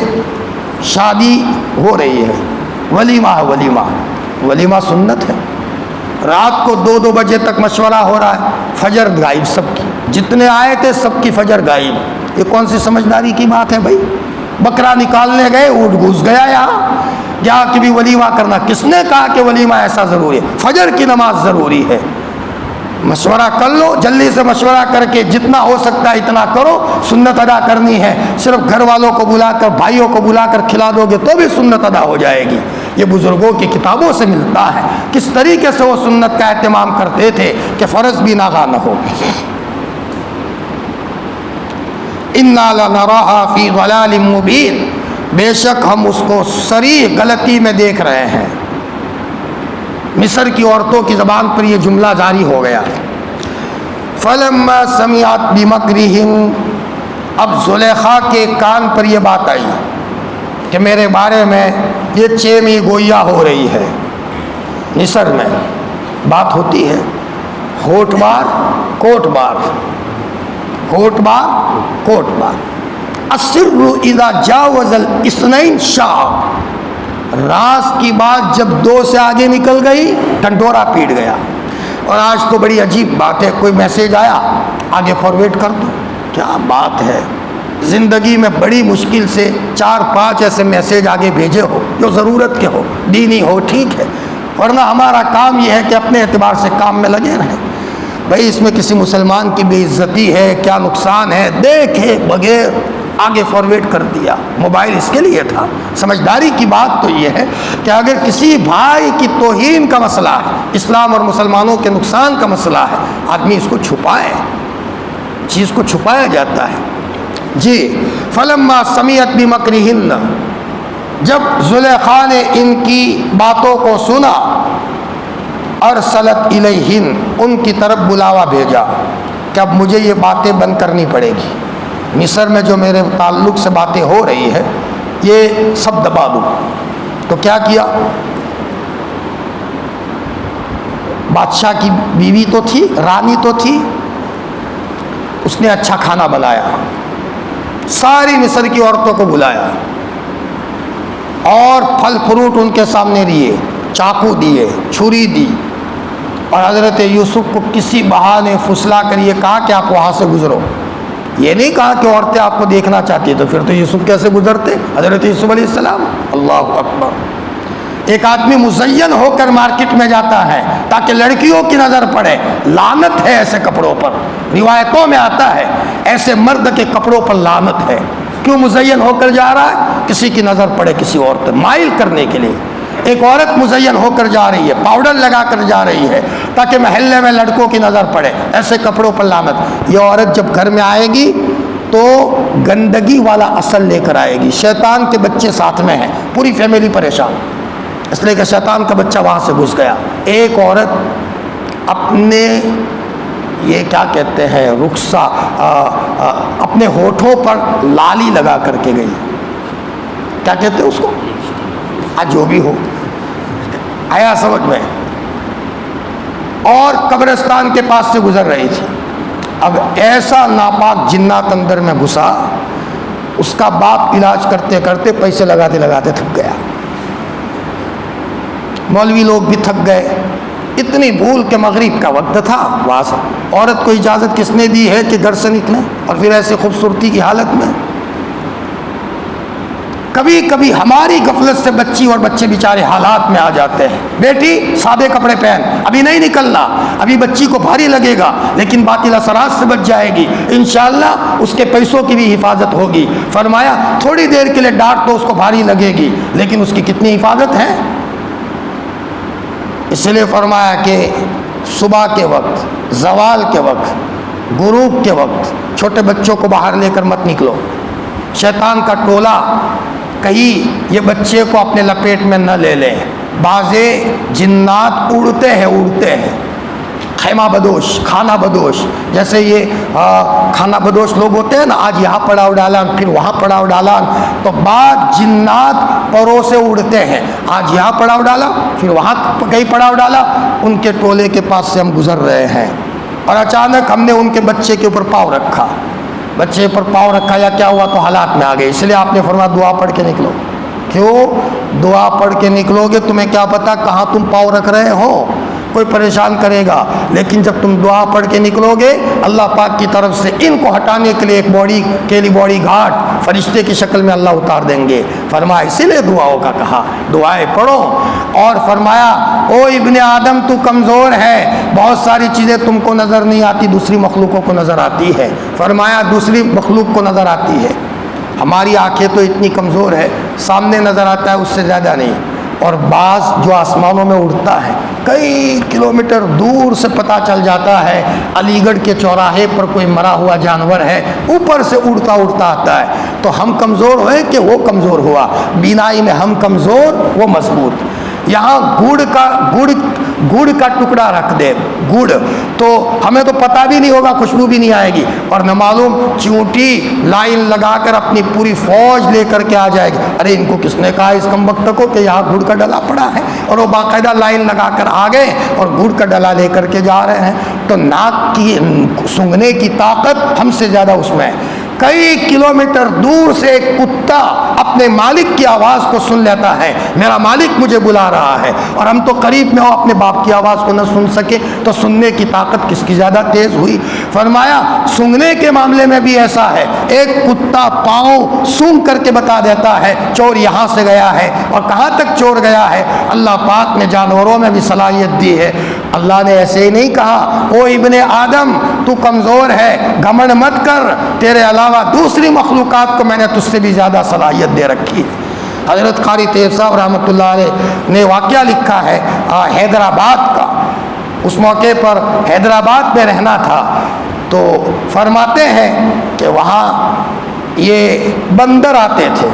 شادی ہو رہی ہے, ولیمہ ہے, ولیمہ سنت ہے, رات کو 2 بجے تک مشورہ ہو رہا ہے, فجر غائب سب کی, جتنے آئے تھے سب کی فجر غائب. یہ کون سی سمجھداری کی بات ہے بھائی. بکرا نکالنے گئے, اونٹ گھس گیا یہاں کہ بھی ولیمہ کرنا. کس نے کہا کہ ولیمہ ایسا ضروری ہے؟ فجر کی نماز ضروری ہے. مشورہ کر لو, جلدی سے مشورہ کر کے جتنا ہو سکتا ہے اتنا کرو. سنت ادا کرنی ہے, صرف گھر والوں کو بلا کر, بھائیوں کو بلا کر کھلا دو گے تو بھی سنت ادا ہو جائے گی. یہ بزرگوں کی کتابوں سے ملتا ہے کس طریقے سے وہ سنت کا اہتمام کرتے تھے کہ فرض بھی ناغا نہ ہو. اِنَّا لَنَرَاهَا فِي ضَلَالٍ مُبِينٍ, بے شک ہم اس کو صریح غلطی میں دیکھ رہے ہیں. مصر کی عورتوں کی زبان پر یہ جملہ جاری ہو گیا. فَلَمَّا سَمِعَتْ بِمَكْرِهِنَّ, اب زلیخا کے کان پر یہ بات آئی کہ میرے بارے میں یہ چیمی گویا ہو رہی ہے. مصر میں بات ہوتی ہے ہوٹ بار کوٹ بار, ہوٹ بار کوٹ بار. السر اذا جاوز الاثنین شاع, راز کی بات جب 2 سے آگے نکل گئی ڈنڈورا پیٹ گیا. اور آج تو بڑی عجیب بات ہے, کوئی میسیج آیا آگے فارورڈ کر دو. کیا بات ہے, زندگی میں بڑی مشکل سے 4-5 ایسے میسیج آگے بھیجے ہو جو ضرورت کے ہو, دینی ہو, ٹھیک ہے, ورنہ ہمارا کام یہ ہے کہ اپنے اعتبار سے کام میں لگے رہیں. بھائی اس میں کسی مسلمان کی بے عزتی ہے, کیا نقصان ہے, دیکھے بغیر آگے فارورڈ کر دیا. موبائل اس کے لیے تھا. سمجھداری کی بات تو یہ ہے کہ اگر کسی بھائی کی توہین کا مسئلہ ہے, اسلام اور مسلمانوں کے نقصان کا مسئلہ ہے, آدمی اس کو چھپائے, چیز کو چھپایا جاتا ہے. جی فلما سمیعت بمکرہن, جب زلیخا نے ان کی باتوں کو سنا, ارسلت الیہن, ان کی طرف بلاوا بھیجا کہ اب مجھے یہ باتیں بند کرنی پڑے گی. مصر میں جو میرے تعلق سے باتیں ہو رہی ہے یہ سب دبا دوں. تو کیا کیا, بادشاہ کی بیوی تو تھی, رانی تو تھی, اس نے اچھا کھانا بنایا, ساری مصر کی عورتوں کو بلایا اور پھل فروٹ ان کے سامنے دیے, چاقو دیے, چھری دی, اور حضرت یوسف کو کسی بہانے پھسلا کر یہ کہا کہ آپ وہاں سے گزرو. یہ نہیں کہا کہ عورتیں آپ کو دیکھنا چاہتی, تو پھر تو یوسف کیسے گزرتے, حضرت یوسف علیہ السلام. اللہ اکبر. ایک آدمی مزین ہو کر مارکیٹ میں جاتا ہے تاکہ لڑکیوں کی نظر پڑے, لعنت ہے ایسے کپڑوں پر. روایتوں میں آتا ہے ایسے مرد کے کپڑوں پر لعنت ہے. کیوں مزین ہو کر جا رہا ہے؟ کسی کی نظر پڑے کسی اور پر، مائل کرنے کے لیے۔ ایک عورت مزین ہو کر جا رہی ہے، پاؤڈر لگا کر جا رہی ہے تاکہ محلے میں لڑکوں کی نظر پڑے، ایسے کپڑوں پر لعنت۔ یہ عورت جب گھر میں آئے گی تو گندگی والا اثر لے کر آئے گی۔ شیطان کے بچے ساتھ میں ہیں، پوری فیملی پریشان، اس لیے کہ شیطان کا بچہ وہاں سے گھس گیا۔ ایک عورت اپنے یہ کیا کہتے ہیں رخسا اپنے ہونٹوں پر لالی لگا کر کے گئی، کیا کہتے ہیں اس کو، جو بھی ہو، آیا سمجھ میں، اور قبرستان کے پاس سے گزر رہی تھی۔ اب ایسا ناپاک جنات اندر میں گھسا، اس کا باپ علاج کرتے کرتے پیسے لگاتے لگاتے تھک گیا، مولوی لوگ بھی تھک گئے، اتنی بھول کے مغرب کا وقت تھا۔ وہاں سے عورت کو اجازت کس نے دی ہے کہ گھر سے نکلیں، اور پھر ایسے خوبصورتی کی حالت میں؟ کبھی کبھی ہماری غفلت سے بچی اور بچے بیچارے حالات میں آ جاتے ہیں۔ بیٹی سادے کپڑے پہن، ابھی نہیں نکلنا، ابھی بچی کو بھاری لگے گا لیکن باطل اثرات سے بچ جائے گی، انشاءاللہ اس کے پیسوں کی بھی حفاظت ہوگی۔ فرمایا تھوڑی دیر کے لیے ڈانٹ تو اس کو بھاری لگے گی لیکن اس کی کتنی حفاظت ہے۔ اس لیے فرمایا کہ صبح کے وقت، زوال کے وقت، غروب کے وقت چھوٹے بچوں کو باہر لے کر مت نکلو، شیطان کا ٹولہ کہیں یہ بچے کو اپنے لپیٹ میں نہ لے لیں۔ بعضے جنات اڑتے ہیں، خیمہ بدوش، کھانا بدوش، جیسے یہ کھانا بدوش لوگ ہوتے ہیں نا، آج یہاں پڑاؤ ڈالان پھر وہاں پڑاؤ ڈالان، تو بعض جنات پروں سے اڑتے ہیں، آج یہاں پڑاؤ ڈالا پھر وہاں کہیں پڑاؤ ڈالا۔ ان کے ٹولے کے پاس سے ہم گزر رہے ہیں اور اچانک ہم نے ان کے بچے کے اوپر پاؤں رکھا، بچے پر پاؤں رکھا یا کیا ہوا تو حالات میں آ گئے۔ اس لیے آپ نے فرمایا دعا پڑھ کے نکلو۔ کیوں؟ دعا پڑھ کے نکلو گے، تمہیں کیا پتا کہاں تم پاؤں رکھ رہے ہو، کوئی پریشان کرے گا، لیکن جب تم دعا پڑھ کے نکلو گے اللہ پاک کی طرف سے ان کو ہٹانے کے لیے ایک باڈی گارڈ فرشتے کی شکل میں اللہ اتار دیں گے۔ فرمایا اسی لیے دعاؤں کا کہا، دعائیں پڑھو۔ اور فرمایا او ابن آدم تو کمزور ہے، بہت ساری چیزیں تم کو نظر نہیں آتی، دوسری مخلوقوں کو نظر آتی ہے۔ فرمایا دوسری مخلوق کو نظر آتی ہے، ہماری آنکھیں تو اتنی کمزور ہے، سامنے نظر آتا ہے اس سے زیادہ نہیں۔ اور بعض جو آسمانوں میں اڑتا ہے کئی کلومیٹر دور سے پتہ چل جاتا ہے علی گڑھ کے چوراہے پر کوئی مرا ہوا جانور ہے، اوپر سے اڑتا آتا ہے۔ تو ہم کمزور ہوئے کہ وہ کمزور ہوا، بینائی میں ہم کمزور وہ مضبوط۔ یہاں گڑ کا ٹکڑا رکھ دے، گڑ تو ہمیں تو پتہ بھی نہیں ہوگا، خوشبو بھی نہیں آئے گی، اور نہ معلوم چونٹی لائن لگا کر اپنی پوری فوج لے کر کے آ جائے گی، ارے ان کو کس نے کہا اس کم وقت کو کہ یہاں گڑ کا ڈلا پڑا ہے، اور وہ باقاعدہ لائن لگا کر آ گئے اور گڑ کا ڈلا لے کر کے جا رہے ہیں۔ تو ناک کی سونگھنے کی طاقت ہم سے زیادہ اس میں ہے۔ کئی کلومیٹر دور سے ایک کتا اپنے مالک کی آواز کو سن لیتا ہے، میرا مالک مجھے بلا رہا ہے، اور ہم تو قریب میں ہو اپنے باپ کی آواز کو نہ سن سکے، تو سننے کی طاقت کس کی زیادہ تیز ہوئی؟ فرمایا سونگھنے کے معاملے میں بھی ایسا ہے، ایک کتا پاؤں سونگ کر کے بتا دیتا ہے چور یہاں سے گیا ہے اور کہاں تک چور گیا ہے۔ اللہ پاک نے جانوروں میں بھی صلاحیت دی ہے۔ اللہ نے ایسے ہی نہیں کہا او ابن آدم تو کمزور ہے، گھمنڈ مت کر، تیرے علاوہ دوسری مخلوقات کو میں نے تجھ سے بھی زیادہ صلاحیت دے رکھی ہے۔ حضرت قاری طیب صاحب رحمۃ اللہ علیہ نے واقعہ لکھا ہے حیدرآباد کا، اس موقع پر حیدرآباد میں رہنا تھا، تو فرماتے ہیں کہ وہاں یہ بندر آتے تھے،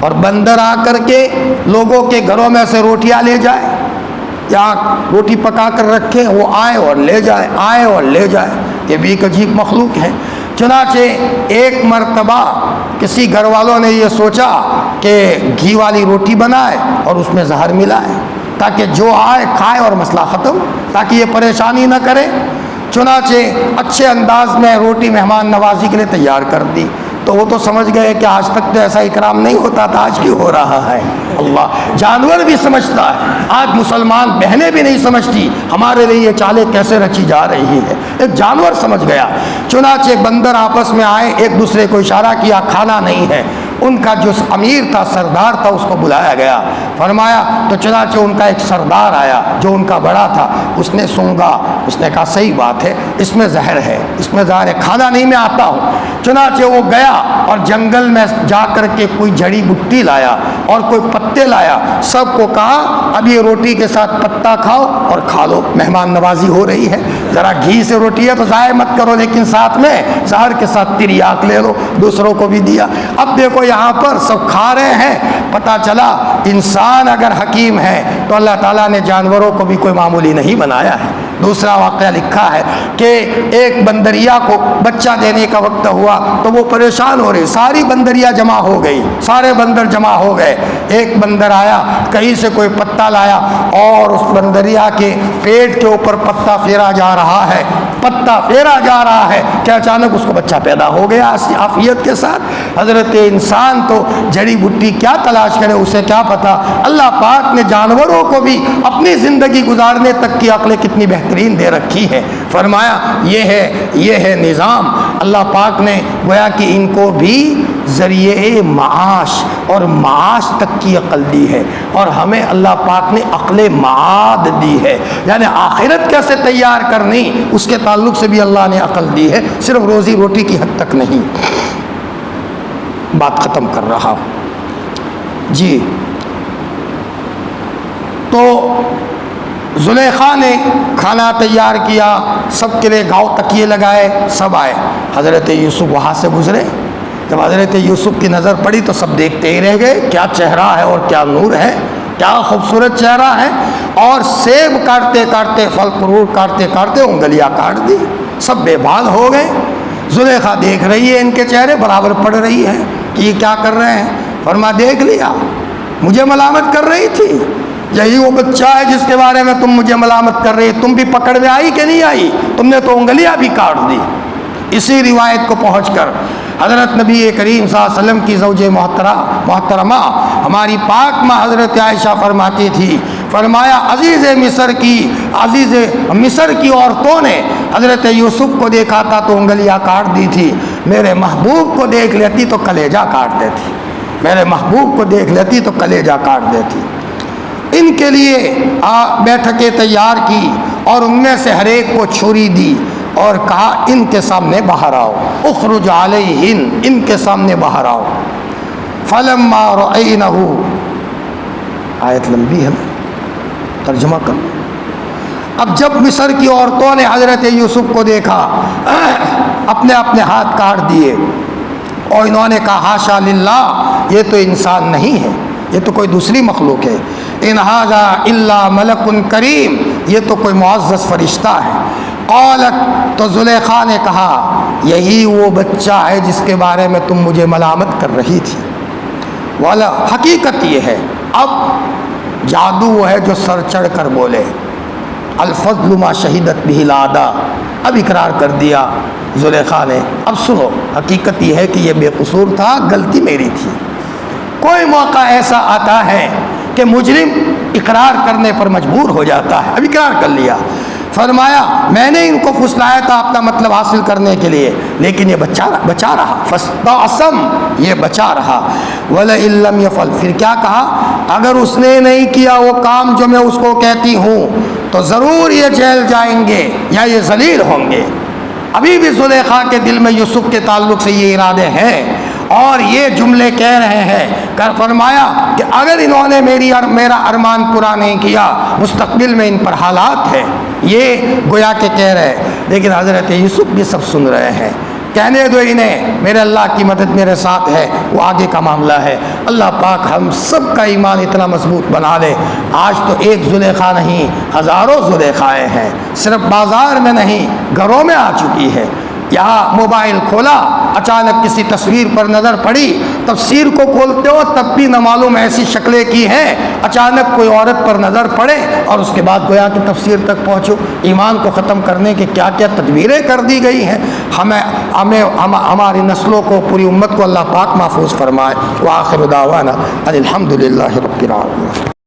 اور بندر آ کر کے لوگوں کے گھروں میں سے روٹیاں لے جائے، یا روٹی پکا کر رکھے، وہ آئے اور لے جائے، آئے اور لے جائے۔ یہ بھی ایک عجیب مخلوق ہے۔ چنانچہ ایک مرتبہ کسی گھر والوں نے یہ سوچا کہ گھی والی روٹی بنائے اور اس میں زہر ملائے تاکہ جو آئے کھائے اور مسئلہ ختم، تاکہ یہ پریشانی نہ کرے۔ چنانچہ اچھے انداز میں روٹی مہمان نوازی کے لیے تیار کر دی، تو وہ تو سمجھ گئے کہ آج تک تو ایسا اکرام نہیں ہوتا تھا، آج کیوں ہو رہا ہے؟ اللہ جانور بھی سمجھتا ہے، آج مسلمان بہنیں بھی نہیں سمجھتی ہمارے لیے یہ چالیں کیسے رچی جا رہی ہے، ایک جانور سمجھ گیا۔ چنانچہ بندر آپس میں آئے، ایک دوسرے کو اشارہ کیا کھانا نہیں ہے، ان کا جو امیر تھا، سردار تھا، اس کو بلایا گیا. فرمایا تو چنانچہ ان کا ایک سردار آیا جو ان کا بڑا تھا. اس نے سونگا، اس نے کہا صحیح بات ہے، اس میں زہر ہے، اس میں زہر ہے، کھانا نہیں، میں آتا ہوں. چنانچہ وہ گیا اور جنگل میں جا کر کے کوئی جڑی بوٹی لایا اور کوئی پتے لایا. سب کو کہا اب یہ روٹی کے ساتھ پتا کھاؤ اور کھا لو، مہمان نوازی ہو رہی ہے، ذرا گھی سے روٹی ہے تو ضائع مت کرو، لیکن ساتھ میں زہر کے ساتھ تریاک لے لو. دوسروں کو بھی دیا. اب دیکھو یہاں پر سب کھا رہے ہیں. پتہ چلا انسان اگر حکیم ہے تو اللہ تعالیٰ نے جانوروں کو بھی کوئی معمولی نہیں بنایا ہے. دوسرا واقعہ لکھا ہے کہ ایک بندریا کو بچہ دینے کا وقت ہوا تو وہ پریشان ہو رہی، ساری بندریا جمع ہو گئی، سارے بندر جمع ہو گئے. ایک بندر آیا، کہیں سے کوئی پتا لایا اور اس بندریا کے پیٹ کے اوپر پتا پھیرا جا رہا ہے، پتا پھیرا جا رہا ہے کہ اچانک اس کو بچہ پیدا ہو گیا عافیت کے ساتھ. حضرت انسان تو جڑی بوٹی کیا تلاش کرے، اسے کیا پتا. اللہ پاک نے جانوروں کو بھی اپنی زندگی گزارنے تک کی عقل کتنی بہترین دے رکھی ہے. فرمایا یہ ہے نظام. اللہ پاک نے گویا کہ ان کو بھی ذریعے معاش اور معاش تک کی عقل دی ہے، اور ہمیں اللہ پاک نے عقل معاد دی ہے، یعنی آخرت کیسے تیار کرنی اس کے تعلق سے بھی اللہ نے عقل دی ہے، صرف روزی روٹی کی حد تک نہیں. بات ختم کر رہا ہوں جی. تو زلیخا نے کھانا تیار کیا، سب کے لیے گاؤ تکیے لگائے، سب آئے. حضرت یوسف وہاں سے گزرے. جب حضرت یوسف کی نظر پڑی تو سب دیکھتے ہی رہ گئے، کیا چہرہ ہے اور کیا نور ہے، کیا خوبصورت چہرہ ہے. اور سیب کاٹتے کاٹتے، پھل فروٹ کاٹتے کاٹتے انگلیاں کاٹ دی، سب بے بال ہو گئے. زلیخا دیکھ رہی ہے، ان کے چہرے برابر پڑ رہی ہے کہ یہ کیا کر رہے ہیں. فرما دیکھ لیا، مجھے ملامت کر رہی تھی، یہی وہ بچہ ہے جس کے بارے میں تم مجھے ملامت کر رہی. تم بھی پکڑ میں آئی کہ نہیں آئی؟ تم نے تو انگلیاں بھی کاٹ دی. اسی روایت کو پہنچ کر حضرت نبی کریم صلی اللہ علیہ وسلم کی زوج محترمہ ہماری پاک ماں حضرت عائشہ فرماتی تھی، فرمایا عزیز مصر کی عورتوں نے حضرت یوسف کو دیکھا تھا تو انگلیاں کاٹ دی تھی، میرے محبوب کو دیکھ لیتی تو کلیجہ کاٹ دیتی، میرے محبوب کو دیکھ لیتی تو کلیجہ کاٹ دیتی. ان کے لیے بیٹھکیں تیار کی اور ان میں سے ہر ایک کو چھری دی اور کہا ان کے سامنے باہر آؤ، اخرج علیہن، ان کے سامنے باہر آؤ. فلما رأینہ، آیت لمبی ہے ترجمہ کر. اب جب مصر کی عورتوں نے حضرت یوسف کو دیکھا، اپنے اپنے ہاتھ کاٹ دیے اور انہوں نے کہا حاشا للہ، یہ تو انسان نہیں ہے، یہ تو کوئی دوسری مخلوق ہے. ان ھذا الا ملک کریم، یہ تو کوئی معزز فرشتہ ہے. قالت، تو زلیخا نے کہا یہی وہ بچہ ہے جس کے بارے میں تم مجھے ملامت کر رہی تھی. والا حقیقت یہ ہے، اب جادو وہ ہے جو سر چڑھ کر بولے. الفضل ما شہدت به العادا، اب اقرار کر دیا زلیخا نے. اب سنو، حقیقت یہ ہے کہ یہ بے قصور تھا، غلطی میری تھی. کوئی موقع ایسا آتا ہے کہ مجرم اقرار کرنے پر مجبور ہو جاتا ہے. اب اقرار کر لیا. فرمایا میں نے ان کو پھسلایا تھا اپنا مطلب حاصل کرنے کے لیے، لیکن یہ بچا رہا. فاستعصم، یہ بچا رہا. وَلَئِن لَّمْ يَفْعَلْ، پھر کیا کہا، اگر اس نے نہیں کیا وہ کام جو میں اس کو کہتی ہوں تو ضرور یہ جیل جائیں گے یا یہ ذلیل ہوں گے. ابھی بھی زلیخا کے دل میں یوسف کے تعلق سے یہ ارادے ہیں اور یہ جملے کہہ رہے ہیں. فرمایا کہ اگر انہوں نے میرا ارمان پورا نہیں کیا، مستقبل میں ان پر حالات ہے، یہ گویا کہ کہہ رہے. لیکن حضرت یوسف بھی سب سن رہے ہیں. کہنے دو انہیں، میرے اللہ کی مدد میرے ساتھ ہے، وہ آگے کا معاملہ ہے. اللہ پاک ہم سب کا ایمان اتنا مضبوط بنا لے. آج تو ایک زلیخا نہیں، ہزاروں زلیخائیں ہیں، صرف بازار میں نہیں گھروں میں آ چکی ہے. یہاں موبائل کھولا، اچانک کسی تصویر پر نظر پڑی، تفسیر کو کھولتے ہو تب بھی نہ معلوم ایسی شکلیں کی ہیں، اچانک کوئی عورت پر نظر پڑے اور اس کے بعد گویا کہ تفسیر تک پہنچو. ایمان کو ختم کرنے کے کیا کیا تدبیریں کر دی گئی ہیں. ہماری نسلوں کو، پوری امت کو اللہ پاک محفوظ فرمائے. وآخر دعوانا ان الحمد للہ رب العالمین.